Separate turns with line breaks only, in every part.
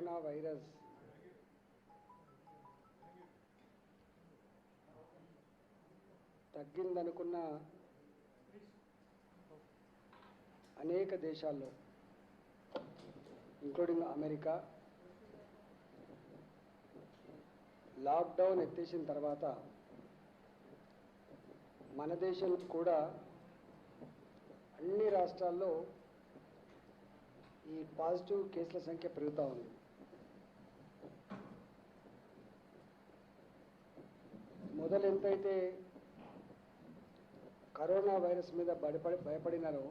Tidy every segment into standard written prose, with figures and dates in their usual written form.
Corona virus తగ్గిందనుకున్న అనేక దేశాల్లో including America lockdown ఎత్తేసిన తర్వాత మన దేశంలో కూడా అన్ని రాష్ట్రాల్లో ఈ పాజిటివ్ కేసుల సంఖ్య పెరుగుతూ ఉంది. మొదలు ఎంతైతే కరోనా వైరస్ మీద భయపడినారో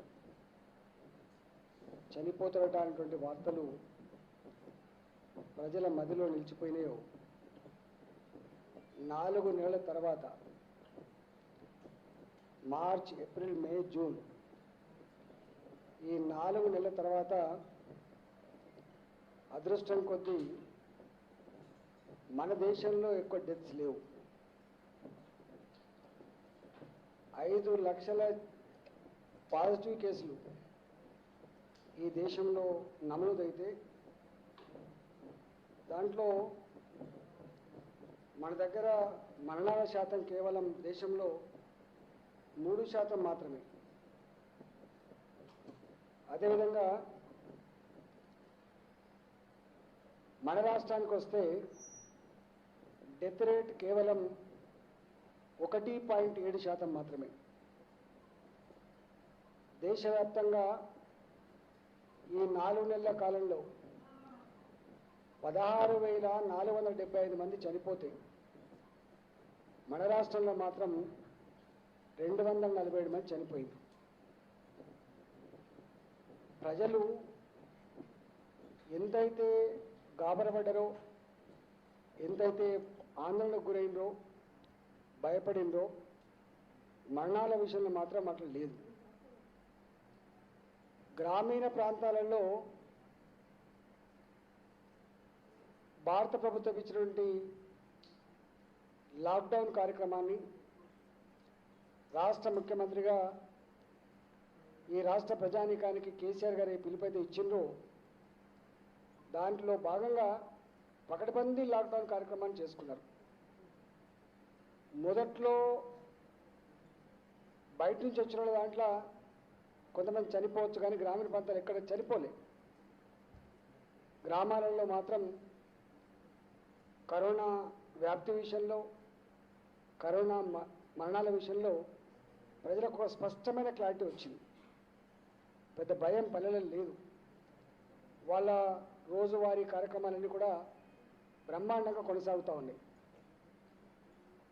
చనిపోతున్నటువంటి వార్తలు ప్రజల మధ్యలో నిలిచిపోయినాయో 4 నెలల తర్వాత మార్చ్, ఏప్రిల్, మే, జూన్ ఈ 4 నెలల తర్వాత అదృష్టం కొద్దీ మన దేశంలో ఎక్కువ డెత్స్ లేవు. 5 లక్షల పాజిటివ్ కేసులు ఈ దేశంలో నమోదైతే దాంట్లో మన దగ్గర మరణాల శాతం కేవలం దేశంలో 3% మాత్రమే. అదేవిధంగా మన రాష్ట్రానికి వస్తే డెత్ రేట్ కేవలం 1.7% మాత్రమే. దేశవ్యాప్తంగా ఈ 4 నెలల కాలంలో 16,475 మంది చనిపోతే మన రాష్ట్రంలో మాత్రం 247 మంది చనిపోయింది. ప్రజలు ఎంతైతే గాబరపడ్డారో, ఎంతైతే ఆందోళనకు గురైందో, భయపడిందో, మరణాల విషయంలో మాత్రం అట్లా లేదు. గ్రామీణ ప్రాంతాలలో భారత ప్రభుత్వం ఇచ్చినటువంటి లాక్డౌన్ కార్యక్రమాన్ని రాష్ట్ర ముఖ్యమంత్రిగా ఈ రాష్ట్ర ప్రజానీకానికి కేసీఆర్ గారు పిలుపైతే ఇచ్చిండ్రో దాంట్లో భాగంగా పకడ్బందీ లాక్డౌన్ కార్యక్రమాన్ని చేసుకున్నారు. మొదట్లో బయట నుంచి వచ్చిన వాళ్ళ దాంట్లో కొంతమంది చనిపోవచ్చు, కానీ గ్రామీణ ప్రాంతాలు ఎక్కడ చనిపోలే. గ్రామాలలో మాత్రం కరోనా వ్యాప్తి విషయంలో, కరోనా మరణాల విషయంలో ప్రజలకు ఒక స్పష్టమైన క్లారిటీ వచ్చింది. పెద్ద భయం పల్లెలలో లేదు. వాళ్ళ రోజువారీ కార్యక్రమాలన్నీ కూడా బ్రహ్మాండంగా కొనసాగుతూ ఉన్నాయి.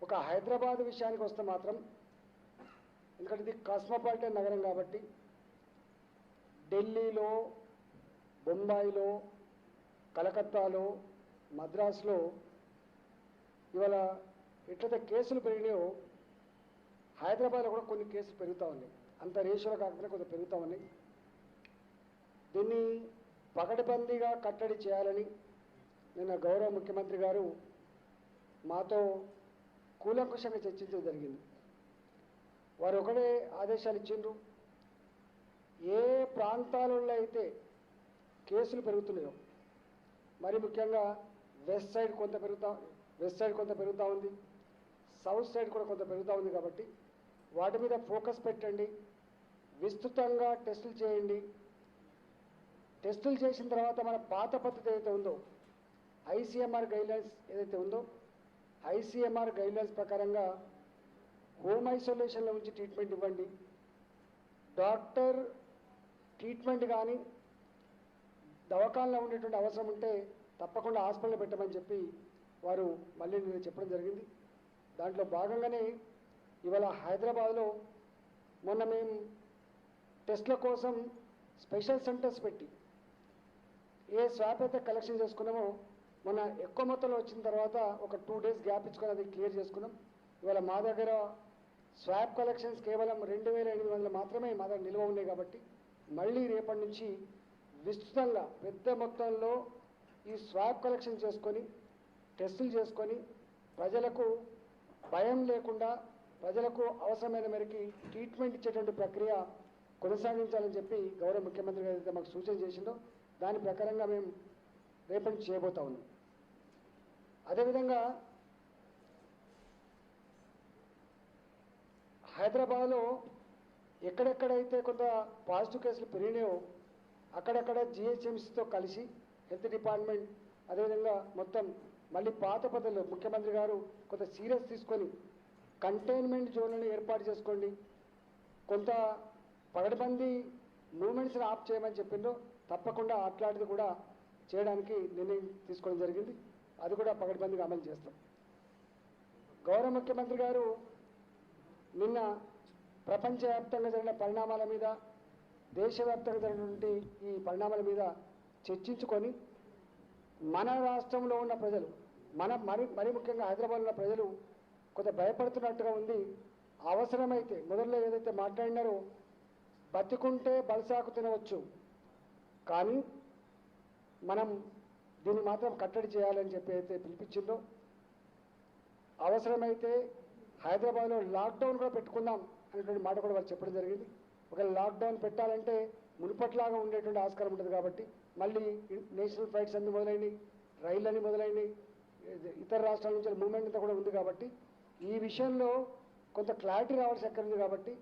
ఒక హైదరాబాద్ విషయానికి వస్తే మాత్రం, ఎందుకంటే ఇది కాస్మోపాలిటన్ నగరం కాబట్టి, ఢిల్లీలో, బొంబాయిలో, కలకత్తాలో, మద్రాసులో ఇవాళ ఎట్లయితే కేసులు పెరిగినాయో హైదరాబాద్లో కూడా కొన్ని కేసులు పెరుగుతూ ఉన్నాయి. అంత రేషియోలో కాకుండా కొంత పెరుగుతూ ఉన్నాయి. దీన్ని పకడ్బందీగా కట్టడి చేయాలని నిన్న గౌరవ ముఖ్యమంత్రి గారు మాతో కూలంకుషంగా చర్చించడం జరిగింది. వారు ఒకటే ఆదేశాలు ఇచ్చిండ్రు, ఏ ప్రాంతాలలో అయితే కేసులు పెరుగుతున్నాయో, మరి ముఖ్యంగా వెస్ట్ సైడ్ కొంత పెరుగుతూ ఉంది, సౌత్ సైడ్ కూడా కొంత పెరుగుతూ ఉంది. కాబట్టి వాటి మీద ఫోకస్ పెట్టండి, విస్తృతంగా టెస్టులు చేయండి. టెస్టులు చేసిన తర్వాత మన పాత పద్ధతి ఏదైతే ఉందో, ఐసీఎంఆర్ గైడ్లైన్స్ ఏదైతే ఉందో, ఐసీఎంఆర్ గైడ్లైన్స్ ప్రకారంగా హోమ్ ఐసోలేషన్లో ఉంచి ట్రీట్మెంట్ ఇవ్వండి. డాక్టర్ ట్రీట్మెంట్ కానీ దవాఖానలో ఉండేటువంటి అవసరం ఉంటే తప్పకుండా హాస్పిటల్ పెట్టమని చెప్పి వారు మళ్ళీ నేను చెప్పడం జరిగింది. దాంట్లో భాగంగానే ఇవాళ హైదరాబాద్లో మొన్న మేము టెస్ట్ల కోసం స్పెషల్ సెంటర్స్ పెట్టి ఏ స్వాప్ అయితే కలెక్షన్ చేసుకున్నామో మొన్న ఎక్కువ మొత్తంలో వచ్చిన తర్వాత ఒక 2 days గ్యాప్ ఇచ్చుకొని అది క్లియర్ చేసుకున్నాం. ఇవాళ మా దగ్గర స్వాప్ కలెక్షన్స్ కేవలం 2,800 మాత్రమే మా దగ్గర నిల్వ ఉన్నాయి. కాబట్టి మళ్ళీ రేపటి నుంచి విస్తృతంగా పెద్ద మొత్తంలో ఈ స్వాప్ కలెక్షన్ చేసుకొని టెస్టులు చేసుకొని ప్రజలకు భయం లేకుండా, ప్రజలకు అవసరమైన మేరకు ట్రీట్మెంట్ ఇచ్చేటువంటి ప్రక్రియ కొనసాగించాలని చెప్పి గౌరవ ముఖ్యమంత్రి గారు అయితే మాకు సూచన చేసిందో దాని ప్రకారంగా మేము రేపటి నుంచి చేయబోతా ఉన్నాం. అదేవిధంగా హైదరాబాద్లో ఎక్కడెక్కడైతే కొంత పాజిటివ్ కేసులు పెరిగినాయో అక్కడక్కడ జిహెచ్ఎంసీతో కలిసి హెల్త్ డిపార్ట్మెంట్ అదేవిధంగా మొత్తం మళ్ళీ పాత పద్ధతిలో ముఖ్యమంత్రి గారు కొంత సీరియస్ తీసుకొని కంటైన్మెంట్ జోన్లను ఏర్పాటు చేసుకోండి, కొంత పగడబందీ మూమెంట్స్ని ఆఫ్ చేయమని చెప్పిండ్రో తప్పకుండా అట్లాంటిది కూడా చేయడానికి నిర్ణయం తీసుకోవడం జరిగింది. అది కూడా పగడబందీగా అమలు చేస్తాం. గౌరవ ముఖ్యమంత్రి గారు నిన్న ప్రపంచవ్యాప్తంగా జరిగిన పరిణామాల మీద, దేశవ్యాప్తంగా జరిగినటువంటి ఈ పరిణామాల మీద చర్చించుకొని మన రాష్ట్రంలో ఉన్న ప్రజలు, మరి ముఖ్యంగా హైదరాబాద్లో ఉన్న ప్రజలు కొంత భయపడుతున్నట్టుగా ఉంది. అవసరమైతే మొదట్లో ఏదైతే మాట్లాడినారో బతికుంటే బలసాకు తినవచ్చు, కానీ మనం దీన్ని మాత్రం కట్టడి చేయాలని చెప్పి అయితే పిలిపించిందో, అవసరమైతే హైదరాబాద్లో లాక్డౌన్ కూడా పెట్టుకుందాం అనేటువంటి మాట కూడా వాళ్ళు చెప్పడం జరిగింది. ఒకవేళ లాక్డౌన్ పెట్టాలంటే మునుపట్లాగా ఉండేటువంటి ఆస్కారం ఉంటుంది కాబట్టి మళ్ళీ నేషనల్ ఫ్లైట్స్ అన్ని మొదలైనవి, రైళ్ళని మొదలైనవి, ఇతర రాష్ట్రాల నుంచి మూవ్మెంట్ అంతా కూడా ఉంది కాబట్టి ఈ విషయంలో కొంత క్లారిటీ రావాల్సి ఎక్కడ ఉంది కాబట్టి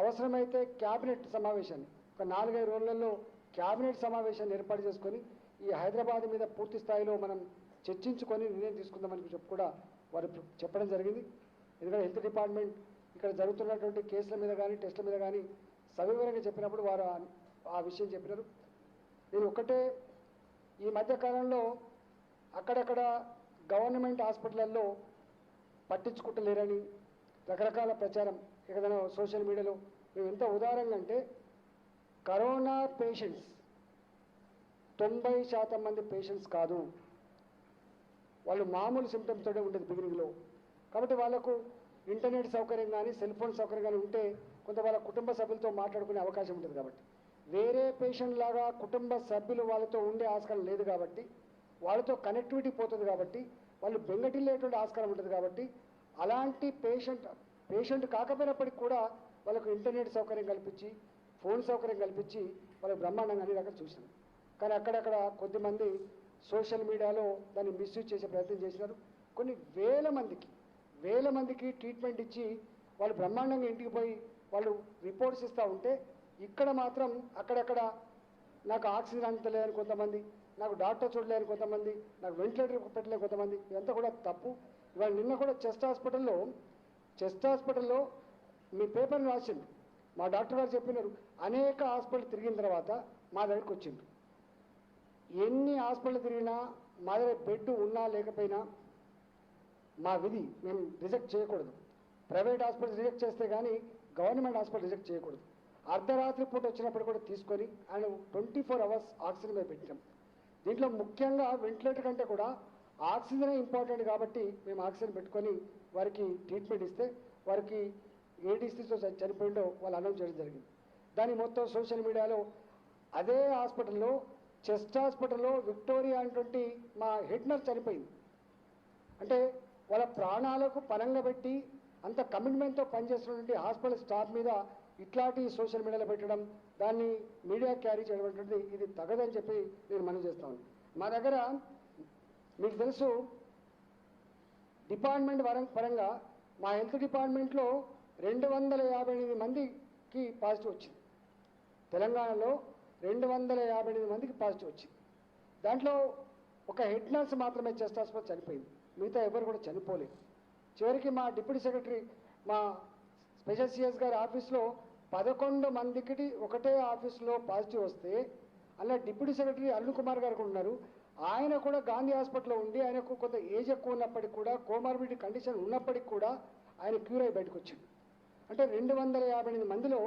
అవసరమైతే క్యాబినెట్ సమావేశాన్ని ఒక 4-5 రోజులలో క్యాబినెట్ సమావేశాన్ని ఏర్పాటు చేసుకొని ఈ హైదరాబాద్ మీద పూర్తి స్థాయిలో మనం చర్చించుకొని నిర్ణయం తీసుకుందామని చెప్పి కూడా వారు చెప్పడం జరిగింది. ఎందుకంటే హెల్త్ డిపార్ట్మెంట్ ఇక్కడ జరుగుతున్నటువంటి కేసుల మీద కానీ టెస్టుల మీద కానీ సవివరంగా చెప్పినప్పుడు వారు ఆ విషయం చెప్పినారు. నేను ఒకటే, ఈ మధ్య కాలంలో అక్కడక్కడ గవర్నమెంట్ హాస్పిటల్లో పట్టించుకుంటలేరని రకరకాల ప్రచారం ఏదైనా సోషల్ మీడియాలో మేము ఎంత ఉదాహరణగా అంటే కరోనా పేషెంట్స్ 90% మంది పేషెంట్స్ కాదు, వాళ్ళు మామూలు సిమ్టమ్స్ తోటే ఉండేది బిగినింగ్లో. కాబట్టి వాళ్ళకు ఇంటర్నెట్ సౌకర్యం కానీ సెల్ ఫోన్ సౌకర్యం కానీ ఉంటే కొంత వాళ్ళ కుటుంబ సభ్యులతో మాట్లాడుకునే అవకాశం ఉంటుంది. కాబట్టి వేరే పేషెంట్ లాగా కుటుంబ సభ్యులు వాళ్ళతో ఉండే ఆస్కారం లేదు కాబట్టి వాళ్ళతో కనెక్టివిటీ పోతుంది కాబట్టి వాళ్ళు బెంగటిల్లేటువంటి ఆస్కారం ఉంటుంది కాబట్టి అలాంటి పేషెంట్ కాకపోయినప్పటికీ కూడా వాళ్ళకు ఇంటర్నెట్ సౌకర్యం కల్పించి ఫోన్ సౌకర్యం కల్పించి వాళ్ళకి బ్రహ్మాండంగా అన్ని రకాలు చూసినాం. కానీ అక్కడక్కడ కొద్దిమంది సోషల్ మీడియాలో దాన్ని మిస్యూజ్ చేసే ప్రయత్నం చేసినారు. కొన్ని వేల మందికి ట్రీట్మెంట్ ఇచ్చి వాళ్ళు బ్రహ్మాండంగా ఇంటికి పోయి వాళ్ళు రిపోర్ట్స్ ఇస్తూ ఉంటే ఇక్కడ మాత్రం అక్కడక్కడ నాకు ఆక్సిజన్ అందలేదని కొంతమంది, నాకు డాక్టర్ చూడలేని కొంతమంది, నాకు వెంటిలేటర్ పెట్టలేని కొంతమంది, ఇదంతా కూడా తప్పు. ఇవాళ నిన్న కూడా చెస్ట్ హాస్పిటల్లో మీ పేపర్ని రాసింది, మా డాక్టర్ గారు చెప్పినారు, అనేక హాస్పిటల్ తిరిగిన తర్వాత మా దగ్గరికి వచ్చిండ్రు. ఎన్ని హాస్పిటల్ తిరిగినా మా దగ్గర బెడ్ ఉన్నా లేకపోయినా మా విధి, మేము రిజెక్ట్ చేయకూడదు. ప్రైవేట్ హాస్పిటల్ రిజెక్ట్ చేస్తే కానీ గవర్నమెంట్ హాస్పిటల్ రిజెక్ట్ చేయకూడదు. అర్ధరాత్రి పూట వచ్చినప్పుడు కూడా తీసుకొని ఆయన 24 hours ఆక్సిజన్ మీద పెట్టాం. దీంట్లో ముఖ్యంగా వెంటిలేటర్ కంటే కూడా ఆక్సిజనే ఇంపార్టెంట్ కాబట్టి మేము ఆక్సిజన్ పెట్టుకొని వారికి ట్రీట్మెంట్ ఇస్తే వారికి ఏ డిసీజ్తో చనిపోయిందో వాళ్ళు అనౌన్స్ చేయడం జరిగింది. దాని మొత్తం సోషల్ మీడియాలో అదే హాస్పిటల్లో చెస్ట్ హాస్పిటల్లో విక్టోరియా అనేటువంటి మా హెడ్ నర్స్ చనిపోయింది. అంటే వాళ్ళ ప్రాణాలకు పనంగా పెట్టి అంత కమిట్మెంట్తో పనిచేస్తున్నటువంటి హాస్పిటల్ స్టాఫ్ మీద ఇట్లాంటి సోషల్ మీడియాలో పెట్టడం, దాన్ని మీడియా క్యారీ చేయడం అనేటువంటిది ఇది తగదని చెప్పి నేను మనవి చేస్తాను. మా దగ్గర మీకు తెలుసు డిపార్ట్మెంట్ పరంగా మా హెల్త్ డిపార్ట్మెంట్లో 258 మందికి పాజిటివ్ వచ్చింది. తెలంగాణలో 258 మందికి పాజిటివ్ వచ్చింది. దాంట్లో ఒక హెడ్ నర్స్ మాత్రమే చెస్ట్ హాస్పిటల్ చనిపోయింది, మిగతా ఎవరు కూడా చనిపోలేదు. చివరికి మా డిప్యూటీ సెక్రటరీ మా స్పెషల్ సిఎస్ గారి ఆఫీస్లో 11 మందికి ఒకటే ఆఫీస్లో పాజిటివ్ వస్తే అలా డిప్యూటీ సెక్రటరీ అరుణ్ కుమార్ గారు కూడా ఉన్నారు. ఆయన కూడా గాంధీ హాస్పిటల్లో ఉండి ఆయనకు కొంత ఏజ్ ఎక్కువ ఉన్నప్పటికీ కూడా కోమార్బిడిటీ కండిషన్ ఉన్నప్పటికీ కూడా ఆయన క్యూర్ అయి బయటకు వచ్చింది. అంటే 258 మందిలో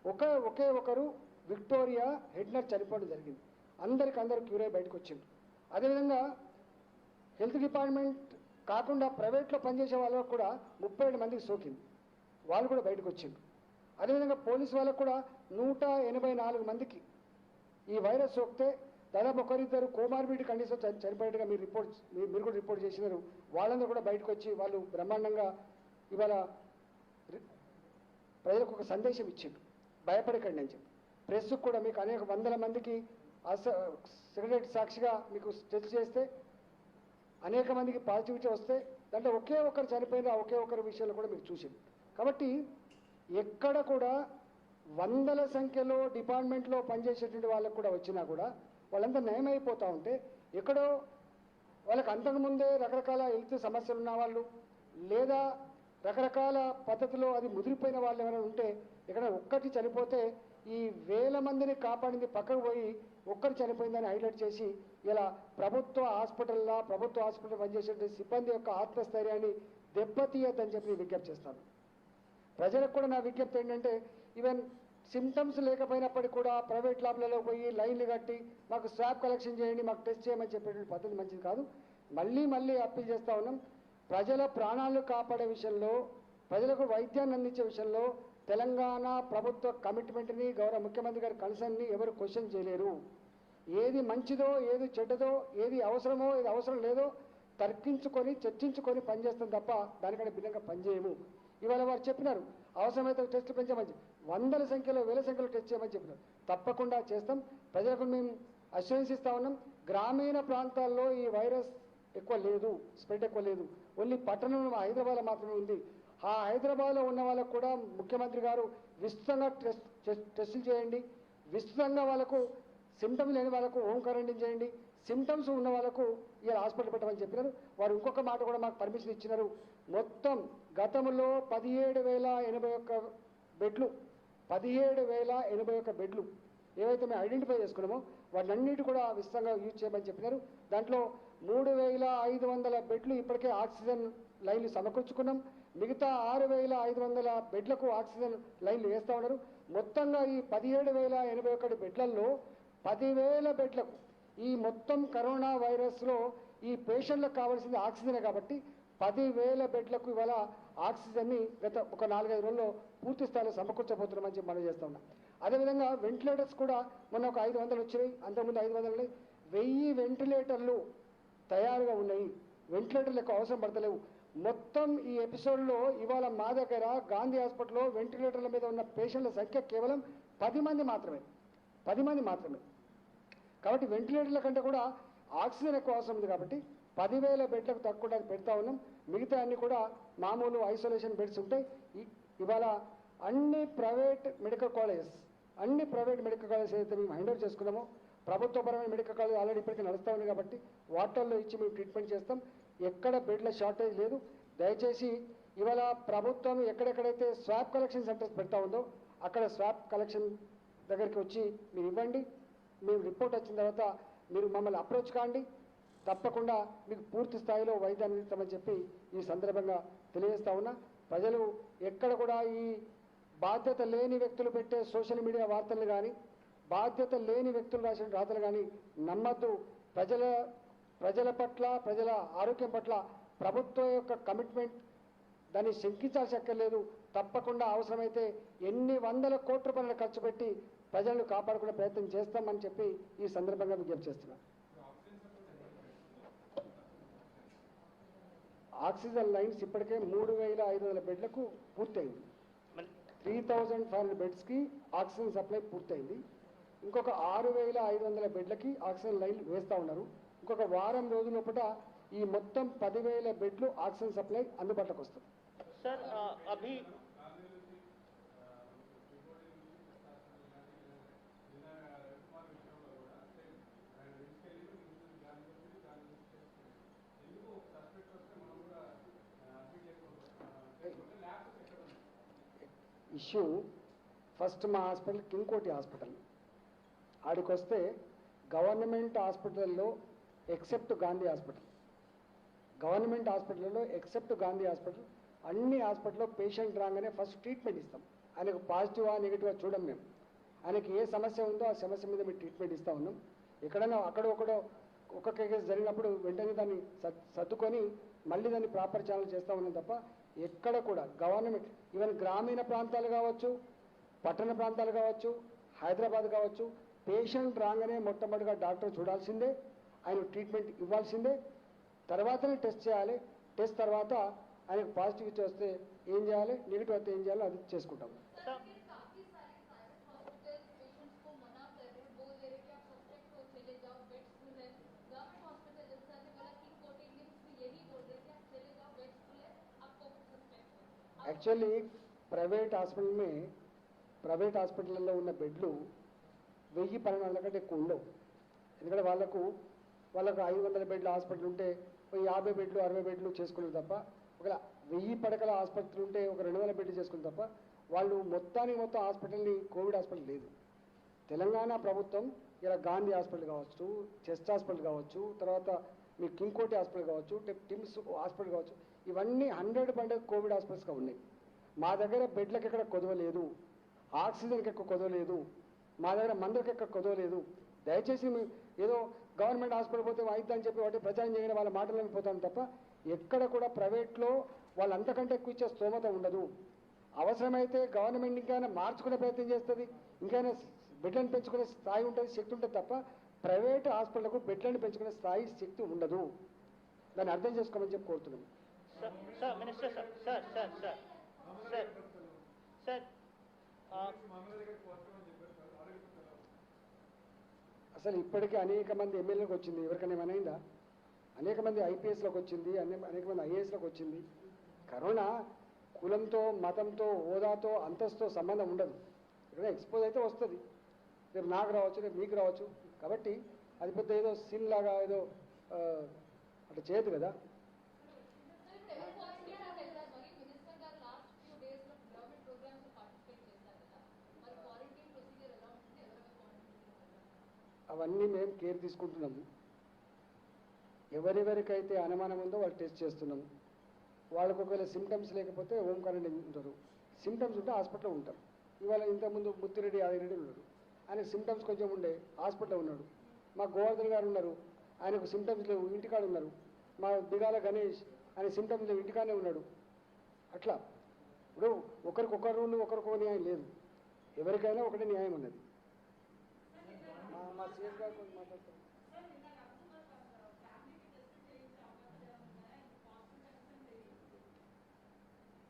ఒకే ఒకరు విక్టోరియా హెడ్ నర్స్ చనిపోవడం జరిగింది. అందరూ క్యూర్ అయి బయటకు వచ్చింది. అదేవిధంగా హెల్త్ డిపార్ట్మెంట్ కాకుండా ప్రైవేట్లో పనిచేసే వాళ్ళకు కూడా 37 మందికి సోకింది, వాళ్ళు కూడా బయటకు వచ్చింది. అదేవిధంగా పోలీసు వాళ్ళకు కూడా 184 మందికి ఈ వైరస్ సోకితే దాదాపు ఒకరిద్దరు కోమార్బిడిటీ కండిషన్ చనిపోయేట్టుగా మీరు కూడా రిపోర్ట్ చేసినారు. వాళ్ళందరూ కూడా బయటకు వచ్చి వాళ్ళు బ్రహ్మాండంగా ఇవాళ ప్రజలకు ఒక సందేశం ఇచ్చిండ్రు, భయపడకండి అని చెప్పి. ప్రెస్కు కూడా మీకు అనేక వందల మందికి సెక్రటరీ సాక్షిగా మీకు టెస్ట్ చేస్తే అనేక మందికి పాజిటివిటీ వస్తే దాంట్లో ఒకే ఒక్కరు చనిపోయిన ఒకే ఒక్కరి విషయంలో కూడా మీకు చూసింది. కాబట్టి ఎక్కడ కూడా వందల సంఖ్యలో డిపార్ట్మెంట్లో పనిచేసేటువంటి వాళ్ళకు కూడా వచ్చినా కూడా వాళ్ళంతా నయమైపోతూ ఉంటే ఎక్కడో వాళ్ళకి అంతకుముందే రకరకాల హెల్త్ సమస్యలు ఉన్న వాళ్ళు లేదా రకరకాల పద్ధతిలో అది ముదిరిపోయిన వాళ్ళు ఎవరైనా ఉంటే ఇక్కడ ఒక్కటి చనిపోతే ఈ వేల మందిని కాపాడింది పక్కకు పోయి ఒక్కరు చనిపోయిందని హైలైట్ చేసి ఇలా ప్రభుత్వ హాస్పిటల్ పనిచేసే సిబ్బంది యొక్క ఆత్మస్థైర్యాన్ని దెబ్బతీయద్దని చెప్పి విజ్ఞప్తి చేస్తాను. ప్రజలకు కూడా నా విజ్ఞప్తి ఏంటంటే ఈవెన్ సిమ్టమ్స్ లేకపోయినప్పటికీ కూడా ప్రైవేట్ ల్యాబ్లలో పోయి లైన్లు కట్టి మాకు స్వాబ్ కలెక్షన్ చేయండి, మాకు టెస్ట్ చేయమని చెప్పేటువంటి పద్ధతి మంచిది కాదు. మళ్ళీ అప్పీల్ చేస్తూ ఉన్నాం. ప్రజల ప్రాణాలు కాపాడే విషయంలో, ప్రజలకు వైద్యాన్ని అందించే విషయంలో తెలంగాణ ప్రభుత్వ కమిట్మెంట్ని, గౌరవ ముఖ్యమంత్రి గారి కన్సర్న్ని ఎవరు క్వశ్చన్ చేయలేరు. ఏది మంచిదో, ఏది చెడ్డదో, ఏది అవసరమో, ఏది అవసరం లేదో తర్కించుకొని చర్చించుకొని పనిచేస్తాం తప్ప దానికంటే భిన్నంగా పనిచేయము. ఇవాళ వారు చెప్పినారు అవసరమైతే టెస్టులు పెంచమని, వందల సంఖ్యలో వేల సంఖ్యలో టెస్ట్ చేయమని చెప్పినారు. తప్పకుండా చేస్తాం. ప్రజలకు మేము అష్యూరెన్స్ ఇస్తా ఉన్నాం. గ్రామీణ ప్రాంతాల్లో ఈ వైరస్ ఎక్కువ లేదు, స్ప్రెడ్ ఎక్కువ లేదు. ఓన్లీ పట్టణంలో హైదరాబాద్లో మాత్రమే ఉంది. ఆ హైదరాబాద్లో ఉన్న వాళ్ళకు కూడా ముఖ్యమంత్రి గారు విస్తృతంగా టెస్టులు చేయండి, విస్తృతంగా వాళ్ళకు సిమ్టమ్స్ లేని వాళ్ళకు హోమ్ క్వారంటైన్ చేయండి, సిమ్టమ్స్ ఉన్న వాళ్ళకు ఇలా హాస్పిటల్ పెట్టమని చెప్పినారు. వారు ఇంకొక మాట కూడా మాకు పర్మిషన్ ఇచ్చినారు. మొత్తం గతంలో 17,081 బెడ్లు 17,081 బెడ్లు ఏవైతే మేము ఐడెంటిఫై చేసుకున్నామో వాటన్నిటి కూడా విస్తృతంగా యూజ్ చేయమని చెప్పినారు. దాంట్లో 3,500 బెడ్లు ఇప్పటికే ఆక్సిజన్ లైన్లు సమకూర్చుకున్నాం. మిగతా 6,500 బెడ్లకు ఆక్సిజన్ లైన్లు వేస్తూ ఉన్నారు. మొత్తంగా ఈ 17,081 బెడ్లలో 10,000 బెడ్లకు ఈ మొత్తం కరోనా వైరస్లో ఈ పేషెంట్లకు కావాల్సింది ఆక్సిజనే కాబట్టి 10,000 బెడ్లకు ఇవాళ ఆక్సిజన్ని గత ఒక 4-5 రోజుల్లో పూర్తి స్థాయిలో సమకూర్చబోతున్నామని చెప్పి మనం చేస్తూ ఉన్నాం. అదేవిధంగా వెంటిలేటర్స్ కూడా మొన్న ఒక 500 వచ్చినాయి, అంతకుముందు 500 ఉన్నాయి. 1000 వెంటిలేటర్లు తయారుగా ఉన్నాయి. వెంటిలేటర్లు ఎక్కువ అవసరం పడతలేవు. మొత్తం ఈ ఎపిసోడ్లో ఇవాళ మా దగ్గర గాంధీ హాస్పిటల్లో వెంటిలేటర్ల మీద ఉన్న పేషెంట్ల సంఖ్య కేవలం 10 మంది మాత్రమే. కాబట్టి వెంటిలేటర్ల కంటే కూడా ఆక్సిజన్ ఎక్కువ అవసరం ఉంది కాబట్టి 10,000 బెడ్లకు తక్కువ పెడతా ఉన్నాం. మిగతా అన్ని కూడా మామూలు ఐసోలేషన్ బెడ్స్ ఉంటాయి. ఇవాళ అన్ని ప్రైవేట్ మెడికల్ కాలేజెస్ ఏదైతే మేము హ్యాండ్ ఓవర్ చేసుకున్నామో ప్రభుత్వపరమైన మెడికల్ కాలేజ్ ఆల్రెడీ ఇప్పటికీ నడుస్తూ ఉంది కాబట్టి వాటిల్లో ఇచ్చి మేము ట్రీట్మెంట్ చేస్తాం. ఎక్కడ బెడ్ల షార్టేజ్ లేదు. దయచేసి ఇవాళ ప్రభుత్వం ఎక్కడెక్కడైతే స్వాబ్ కలెక్షన్ సెంటర్స్ పెడతా ఉందో అక్కడ స్వాబ్ కలెక్షన్ దగ్గరికి వచ్చి మీరు ఇవ్వండి. మేము రిపోర్ట్ వచ్చిన తర్వాత మీరు మమ్మల్ని అప్రోచ్ కాండి. తప్పకుండా మీకు పూర్తి స్థాయిలో వైద్యాన్ని అందిస్తామని చెప్పి ఈ సందర్భంగా తెలియజేస్తా ఉన్నా. ప్రజలు ఎక్కడ కూడా ఈ బాధ్యత లేని వ్యక్తులు పెట్టే సోషల్ మీడియా వార్తలు కానీ, బాధ్యత లేని వ్యక్తులు రాసిన రాతలు కానీ నమ్మద్దు. ప్రజల పట్ల, ప్రజల ఆరోగ్యం పట్ల ప్రభుత్వం యొక్క కమిట్మెంట్ దాన్ని శంకించాల్సి అక్కర్లేదు. తప్పకుండా అవసరమైతే ఎన్ని వందల కోట్ల రూపాయలు ఖర్చు పెట్టి ప్రజలను కాపాడుకునే ప్రయత్నం చేస్తామని చెప్పి ఈ సందర్భంగా విజ్ఞప్తి చేస్తున్నాను. ఆక్సిజన్ లైన్స్ ఇప్పటికే 3,500 బెడ్లకు పూర్తయింది. 3,500 బెడ్స్కి ఆక్సిజన్ సప్లై పూర్తయింది. ఇంకొక 6,500 బెడ్లకి ఆక్సిజన్ లైన్లు వేస్తూ ఉన్నారు. ఇంకొక వారం రోజుల లోపల ఈ మొత్తం 10,000 బెడ్లు ఆక్సిజన్ సప్లై అందుబాటులోకి వస్తుంది.
సార్ అభి
ఇష్యూ ఫస్ట్ మా హాస్పిటల్ కింగ్కోటి హాస్పిటల్ ఆడికి వస్తే గవర్నమెంట్ హాస్పిటల్లో ఎక్సెప్ట్ గాంధీ హాస్పిటల్, అన్ని హాస్పిటల్లో పేషెంట్ రాగానే ఫస్ట్ ట్రీట్మెంట్ ఇస్తాం. ఆయనకు పాజిటివా నెగిటివా చూడం మేము. ఆయనకి ఏ సమస్య ఉందో ఆ సమస్య మీద మేము ట్రీట్మెంట్ ఇస్తూ ఉన్నాం. ఎక్కడైనా అక్కడొక్కడో ఒక్కొక్క కేసు జరిగినప్పుడు వెంటనే దాన్ని సర్దుకొని మళ్ళీ దాన్ని ప్రాపర్ ఛానల్ చేస్తూ ఉన్నాం తప్ప ఎక్కడ కూడా గవర్నమెంట్ ఈవెన్ గ్రామీణ ప్రాంతాలు కావచ్చు, పట్టణ ప్రాంతాలు కావచ్చు, హైదరాబాద్ కావచ్చు, పేషెంట్ రాగానే మొట్టమొదటిగా డాక్టర్ చూడాల్సిందే, ఆయన ట్రీట్మెంట్ ఇవ్వాల్సిందే. తర్వాతనే టెస్ట్ చేయాలి. టెస్ట్ తర్వాత ఆయనకు పాజిటివిటీ వస్తే ఏం చేయాలి, నెగిటివ్ వస్తే ఏం చేయాలో అది చేసుకుంటాం. యాక్చువల్లీ ప్రైవేట్ హాస్పిటల్లో ఉన్న బెడ్లు 1000-1200 కంటే ఎక్కువ ఉండవు. ఎందుకంటే వాళ్ళకు 500 బెడ్ల హాస్పిటల్ ఉంటే 50 బెడ్లు 60 బెడ్లు చేసుకున్నారు తప్ప, ఒక 1000 పడకల ఆసుపత్రి ఉంటే ఒక 200 బెడ్లు చేసుకున్నారు తప్ప, వాళ్ళు మొత్తం హాస్పిటల్ని కోవిడ్ హాస్పిటల్ లేదు. తెలంగాణ ప్రభుత్వం ఇలా గాంధీ హాస్పిటల్ కావచ్చు, చెస్ట్ హాస్పిటల్ కావచ్చు, తర్వాత మీ కింగ్కోటి హాస్పిటల్ కావచ్చు, టిమ్స్ హాస్పిటల్ కావచ్చు, ఇవన్నీ 100% కోవిడ్ హాస్పిటల్స్గా ఉన్నాయి. మా దగ్గర బెడ్లకు ఎక్కడ కొదవలేదు, ఆక్సిజన్కి ఎక్కువ కొదవలేదు, మా దగ్గర మందులకు ఎక్కడ కొదవలేదు. దయచేసి ఏదో గవర్నమెంట్ హాస్పిటల్ పోతే అయిద్దని చెప్పి వాటి ప్రచారం చేయని వాళ్ళ మాటలను పోతాను తప్ప, ఎక్కడ కూడా ప్రైవేట్లో వాళ్ళు అంతకంటే ఎక్కువ ఇచ్చే స్తోమత ఉండదు. అవసరమైతే గవర్నమెంట్ ఇంకైనా మార్చుకునే ప్రయత్నం చేస్తుంది, ఇంకైనా బెడ్లను పెంచుకునే స్థాయి ఉంటుంది, శక్తి ఉంటుంది తప్ప ప్రైవేట్ హాస్పిటల్కు బెడ్లను పెంచుకునే స్థాయి శక్తి ఉండదు. దాన్ని అర్థం చేసుకోమని చెప్పి కోరుతున్నాం.
सर मिनिस्टर सर
అసలు ఇప్పటికీ అనేక మంది ఎమ్మెల్యేలకు వచ్చింది, ఎవరికైనా ఏమైనా అనేక మంది ఐపీఎస్లోకి వచ్చింది, అనేక మంది ఐఏఎస్లోకి వచ్చింది. కరోనా కులంతో, మతంతో, హోదాతో, అంతస్తుతో సంబంధం ఉండదు. ఇక్కడ ఎక్స్పోజ్ అయితే వస్తుంది, రేపు నాకు రావచ్చు, రేపు మీకు రావచ్చు. కాబట్టి అది పెద్ద ఏదో సిన్ లాగా ఏదో అట్లా చేయదు కదా. అవన్నీ మేము కేర్ తీసుకుంటున్నాము. ఎవరెవరికైతే అనుమానం ఉందో వాళ్ళు టెస్ట్ చేస్తున్నాము. వాళ్ళకు ఒకవేళ సిమ్టమ్స్ లేకపోతే హోమ్ క్వారంటైన్ ఉంటారు, సిమ్టమ్స్ ఉంటే హాస్పిటల్లో ఉంటారు. ఇవాళ ఇంతకుముందు ముత్తిరెడ్డి యాదగిరెడ్డి ఉన్నాడు, ఆయనకు సిమ్టమ్స్ కొంచెం ఉండే హాస్పిటల్లో ఉన్నాడు. మా గోవర్ధన్ గారు ఉన్నారు, ఆయనకు సిమ్టమ్స్ లేవు, ఇంటికాడ ఉన్నారు. మా దిగాల గణేష్ ఆయన సిమ్టమ్స్ లేవు, ఇంటికానే ఉన్నాడు. అట్లా ఇప్పుడు ఒకరికొకరు రూల్ ఒకరికొక న్యాయం లేదు, ఎవరికైనా ఒకటే న్యాయం ఉన్నది. మా సీఎస్ గారు కొంచెం మాట్లాడతారు.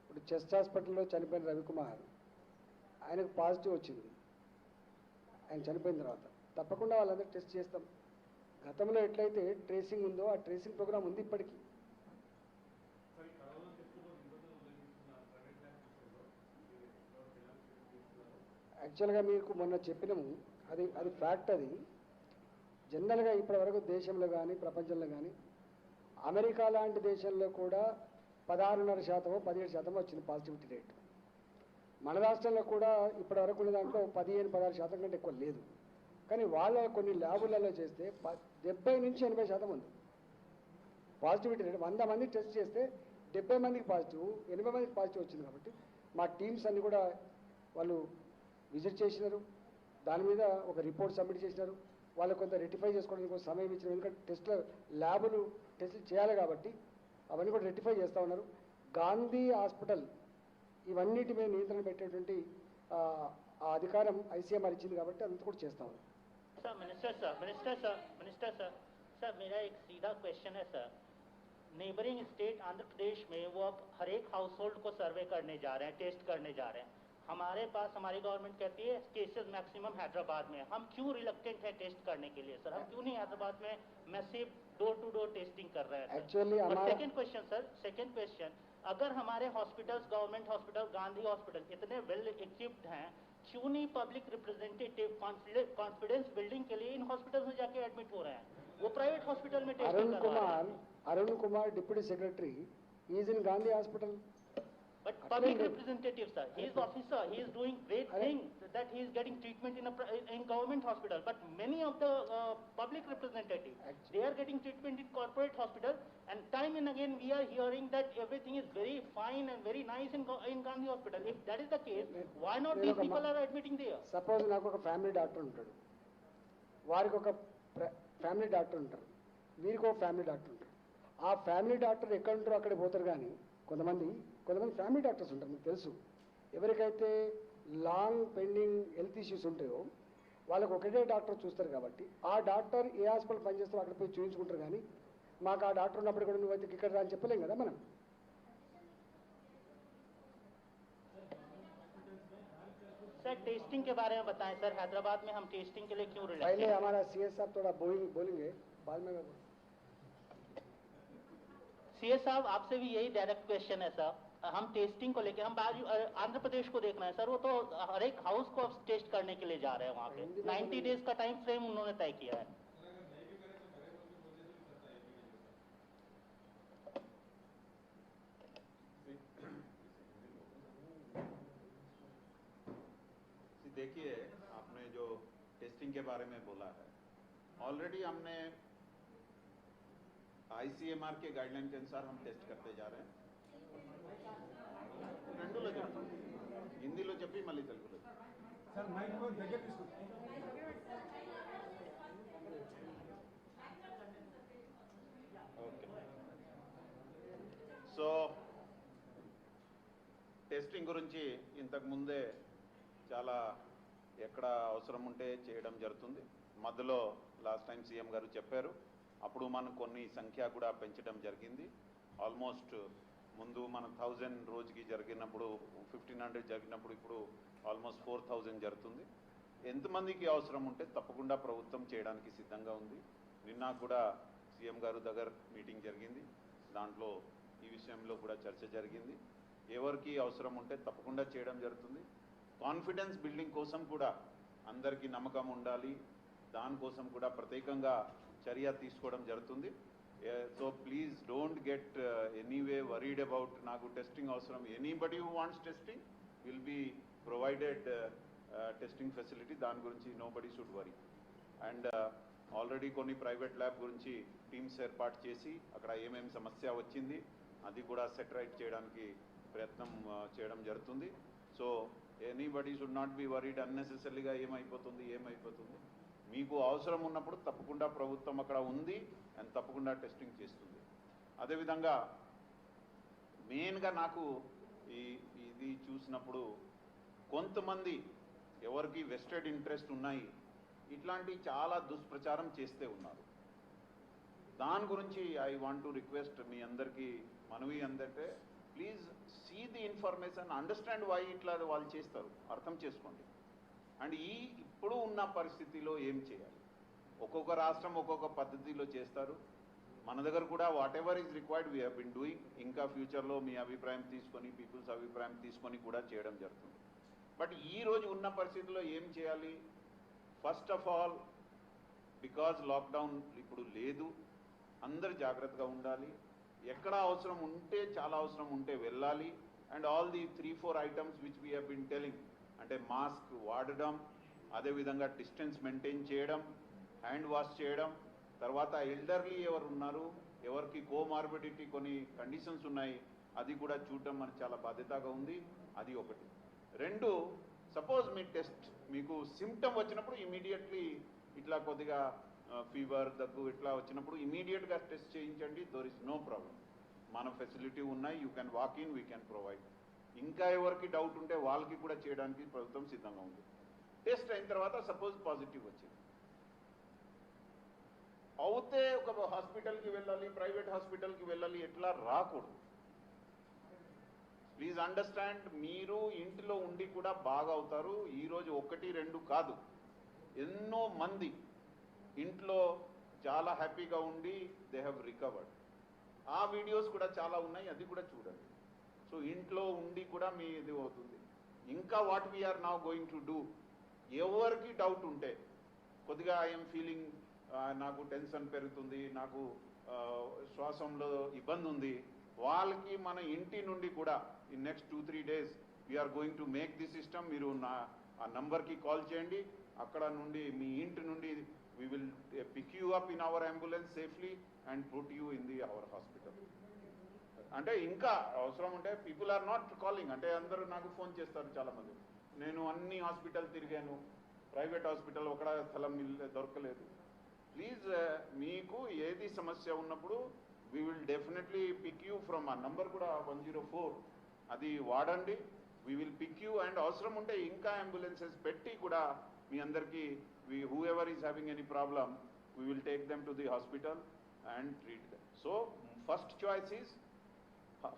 ఇప్పుడు చెస్ట్ హాస్పిటల్లో చనిపోయిన రవికుమార్, ఆయనకు పాజిటివ్ వచ్చింది. ఆయన చనిపోయిన తర్వాత తప్పకుండా వాళ్ళందరూ టెస్ట్ చేస్తాం. గతంలో ఎట్లయితే ట్రేసింగ్ ఉందో ఆ ట్రేసింగ్ ప్రోగ్రామ్ ఉంది ఇప్పటికీ. యాక్చువల్గా మీకు మొన్న చెప్పినాము, అది ఫ్యాక్ట్. అది జనరల్గా ఇప్పటివరకు దేశంలో కానీ ప్రపంచంలో కానీ అమెరికా లాంటి దేశంలో కూడా 16.5% 17% వచ్చింది పాజిటివిటీ రేట్. మన రాష్ట్రంలో కూడా ఇప్పటివరకు ఉన్న దాంట్లో 15-16% కంటే ఎక్కువ లేదు. కానీ వాళ్ళ కొన్ని ల్యాబులలో చేస్తే 70-80% ఉంది పాజిటివిటీ రేట్. 100 మంది టెస్ట్ చేస్తే 70 మందికి పాజిటివ్, 80 మందికి పాజిటివ్ వచ్చింది. కాబట్టి మా టీమ్స్ అన్ని కూడా వాళ్ళు విజిట్ చేసినారు, దాని మీద ఒక రిపోర్ట్ సబ్మిట్ చేసినారు. వాళ్ళు కొంత రెక్టిఫై చేసుకోవడానికి కొంత సమయం ఇచ్చినారు, ఎందుకంటే టెస్టులు చేయాలి కాబట్టి అవన్నీ కూడా రెక్టిఫై చేస్తూ ఉన్నారు. గాంధీ హాస్పిటల్ ఇవన్నిటి మీద నియంత్రణ పెట్టేటువంటి ఆ అధికారం ఐసీఎంఆర్ ఇచ్చింది కాబట్టి అంతా కూడా చేస్తూ ఉన్నారు.
सर मेरा एक सीधा क्वेश्चन है sir, neighbouring state Andhra Pradesh में वो अब हर एक हाउस होल्ड को सर्वे करने जा रहे हैं, टेस्ट करने जा रहे हैं. हमारे पास हमारी गवर्नमेंट कहती है केसेस मैक्सिमम हैदराबाद में. हम क्यों रिलक्टेंट है टेस्ट करने के लिए सर? हम क्यों नहीं हैदराबाद में massive door to door testing कर रहे हैं?
Actually
second question sir, second question, अगर हमारे hospitals, government hospital, Gandhi hospital इतने वेल इक्विप्ड हैं, क्यों नहीं पब्लिक रिप्रेजेंटेटिव कॉन्फिडेंस बिल्डिंग के लिए इन हॉस्पिटल में जाके एडमिट हो रहे हैं? वो प्राइवेट हॉस्पिटल में टेस्टिंग कर रहे हैं.
Arun Kumar deputy secretary is in Gandhi Hospital.
But public representative sir, he is officer, he is doing great things that he is getting treatment in government hospital. But many of the public representatives, they are getting treatment in corporate hospital, and time and again we are hearing that everything is very fine and very nice in Gandhi Hospital. If that is the case, why not these people are admitting there?
Suppose నాకు ఒక family doctor ఉంటాడు, వారికి ఒక family doctor ఉంటారు, వీరికి ఒక family doctor ఉంటారు. ఆ ఫ్యామిలీ డాక్టర్ ఎక్కడ ఉంటారో అక్కడ పోతారు. కానీ కొంతమంది ఫ్యామిలీ డాక్టర్స్ ఉంటారు, మీకు తెలుసు. ఎవరికైతే లాంగ్ పెండింగ్ హెల్త్ ఇష్యూస్ ఉంటాయో వాళ్ళకు ఒకటే డాక్టర్ చూస్తారు. కాబట్టి ఆ డాక్టర్ ఏ హాస్పిటల్ పనిచేస్తారో అక్కడ పోయి చూపించుకుంటారు. కానీ మాకు ఆ డాక్టర్ ఉన్నప్పుడు కూడా నువ్వు అయితే ఇక్కడ రా అని చెప్పలేం కదా మనం.
सर टेस्टिंग के बारे में बताएं सर, हैदराबाद में हम टेस्टिंग के लिए क्यों रिलैक्स?
पहले हमारा सीएस साहब थोड़ा बोलेंगे, बाद में
सीएस साहब आपसे भी यही डायरेक्ट क्वेश्चन है सर. हम टेस्टिंग को लेके हम आंध्र प्रदेश को देखना है सर, वो तो हर एक हाउस को अब टेस्ट करने के लिए जा रहे हैं वहाँ पे। 90 डेज का टाइम फ्रेम उन्होंने तय किया है।
देखिए, आपने जो टेस्टिंग के बारे में बोला है, ऑलरेडी हमने ICMR के गाइडलाइन के अनुसार हम टेस्ट करते जा रहे हैं। రెండులో చెప్తాం, హిందీలో చెప్పి మళ్ళీ తెలుగులో
సార్ మైక్ को దగ్గర తీసుకో
ఓకే। సో టెస్టింగ్ గురించి ఇంతకు ముందే చాలా ఎక్కడ అవసరం ఉంటే చేయడం జరుగుతుంది। మధ్యలో లాస్ట్ టైం సీఎం గారు చెప్పారు, అప్పుడు మనం కొన్ని సంఖ్య కూడా పెంచడం జరిగింది। ఆల్మోస్ట్ ముందు మనం 1000 రోజుకి జరిగినప్పుడు 1500 జరిగినప్పుడు ఇప్పుడు ఆల్మోస్ట్ 4000 జరుగుతుంది। ఎంతమందికి అవసరం ఉంటే తప్పకుండా ప్రభుత్వం చేయడానికి సిద్ధంగా ఉంది। నిన్న కూడా సీఎం గారు దగ్గర మీటింగ్ జరిగింది, దాంట్లో ఈ విషయంలో కూడా చర్చ జరిగింది। ఎవరికి అవసరం ఉంటే తప్పకుండా చేయడం జరుగుతుంది। కాన్ఫిడెన్స్ బిల్డింగ్ కోసం కూడా అందరికీ నమ్మకం ఉండాలి, దానికోసం కూడా ప్రత్యేకంగా చర్య తీసుకోవడం జరుగుతుంది। So please don't get anyway worried about నాకు టెస్టింగ్ అవసరం। Anybody who wants testing will be provided testing facility, దాని గురించి nobody should worry. And already కొన్ని ప్రైవేట్ ల్యాబ్ గురించి టీమ్స్ ఏర్పాటు చేసి అక్కడ ఏమేమి సమస్య వచ్చింది అది కూడా సెట్ రైట్ చేయడానికి ప్రయత్నం చేయడం జరుగుతుంది। So anybody should not be worried అన్నెసెసరీగా ఏమైపోతుంది మీకు అవసరం ఉన్నప్పుడు తప్పకుండా ప్రభుత్వం అక్కడ ఉంది అండ్ తప్పకుండా టెస్టింగ్ చేస్తుంది। అదేవిధంగా మెయిన్గా నాకు ఇది చూసినప్పుడు కొంతమంది ఎవరికి వెస్టెడ్ ఇంట్రెస్ట్ ఉన్నాయి ఇట్లాంటి చాలా దుష్ప్రచారం చేస్తే ఉన్నారు। దాని గురించి ఐ వాంట్ టు రిక్వెస్ట్ మీ అందరికీ మనవి అందరికీ, please see the information, understand why ఇట్లా వాళ్ళు చేస్తారు, అర్థం చేసుకోండి। అండ్ ఇప్పుడు ఉన్న పరిస్థితిలో ఏం చేయాలి, ఒక్కొక్క రాష్ట్రం ఒక్కొక్క పద్ధతిలో చేస్తారు। మన దగ్గర కూడా what ever is required we have been doing, ఇంకా ఫ్యూచర్లో మీ అభిప్రాయం తీసుకొని పీపుల్స్ అభిప్రాయం తీసుకొని కూడా చేయడం జరుగుతుంది। బట్ ఈరోజు ఉన్న పరిస్థితిలో ఏం చేయాలి, first of all because lockdown ఇప్పుడు లేదు, అందరు జాగ్రత్తగా ఉండాలి, ఎక్కడ అవసరం ఉంటే చాలా అవసరం ఉంటే వెళ్ళాలి। And all the 3-4 items which we have been telling, అంటే మాస్క్ వాడడం, అదేవిధంగా డిస్టెన్స్ మెయింటైన్ చేయడం, హ్యాండ్ వాష్ చేయడం, తర్వాత ఎల్డర్లీ ఎవరు ఉన్నారు ఎవరికి కోమార్బిడిటీ కొన్ని కండిషన్స్ ఉన్నాయి అది కూడా చూడడం మనకు చాలా బాధ్యతగా ఉంది, అది ఒకటి। రెండు, సపోజ్ మీ టెస్ట్ మీకు సిమ్టమ్ వచ్చినప్పుడు ఇమీడియట్లీ ఇట్లా కొద్దిగా ఫీవర్ దగ్గు ఇట్లా వచ్చినప్పుడు ఇమీడియట్గా టెస్ట్ చేయించండి, దోర్ ఇస్ నో ప్రాబ్లం, మన ఫెసిలిటీ ఉన్నాయి, you can walk in, we can provide. ఇంకా ఎవరికి డౌట్ ఉంటే వాళ్ళకి కూడా చేయడానికి ప్రభుత్వం సిద్ధంగా ఉంది। టెస్ట్ అయిన తర్వాత సపోజ్ పాజిటివ్ వచ్చింది అవుతే ఒక హాస్పిటల్కి వెళ్ళాలి, ప్రైవేట్ హాస్పిటల్కి వెళ్ళాలి, ఎట్లా రాకూడదు। ప్లీజ్ అండర్స్టాండ్, మీరు ఇంటిలో ఉండి కూడా బాగా అవుతారు। ఈరోజు 1-2 కాదు, ఎన్నో మంది ఇంట్లో చాలా హ్యాపీగా ఉండి దే హ్యావ్ రికవర్డ్, ఆ వీడియోస్ కూడా చాలా ఉన్నాయి, అది కూడా చూడండి। సో ఇంట్లో ఉండి కూడా మీ ఇది అవుతుంది। ఇంకా what we are now going to do, ఎవరికి డౌట్ ఉంటే కొద్దిగా ఐఎమ్ ఫీలింగ్ నాకు టెన్షన్ పెరుగుతుంది, నాకు శ్వాసంలో ఇబ్బంది ఉంది, వాళ్ళకి మన ఇంటి నుండి కూడా in next 2-3 days we are going to make the system, మీరు ఆ నంబర్కి కాల్ చేయండి, అక్కడ నుండి మీ ఇంటి నుండి we will pick you up in our ambulance safely and put you in our hospital. అంటే ఇంకా అవసరం ఉంటే పీపుల్ ఆర్ నాట్ కాలింగ్, అంటే అందరూ నాకు ఫోన్ చేస్తారు చాలామంది, నేను అన్ని హాస్పిటల్ తిరిగాను, ప్రైవేట్ హాస్పిటల్ ఒక స్థలం దొరకలేదు। ప్లీజ్ మీకు ఏది సమస్య ఉన్నప్పుడు we will definitely pick you from ఆ నంబర్ కూడా 104 అది వాడండి, we will pick you. And అవసరం ఉంటే ఇంకా అంబులెన్సెస్ పెట్టి కూడా మీ అందరికీ whoever is having any problem, we will take them to the hospital and treat them. So first choice is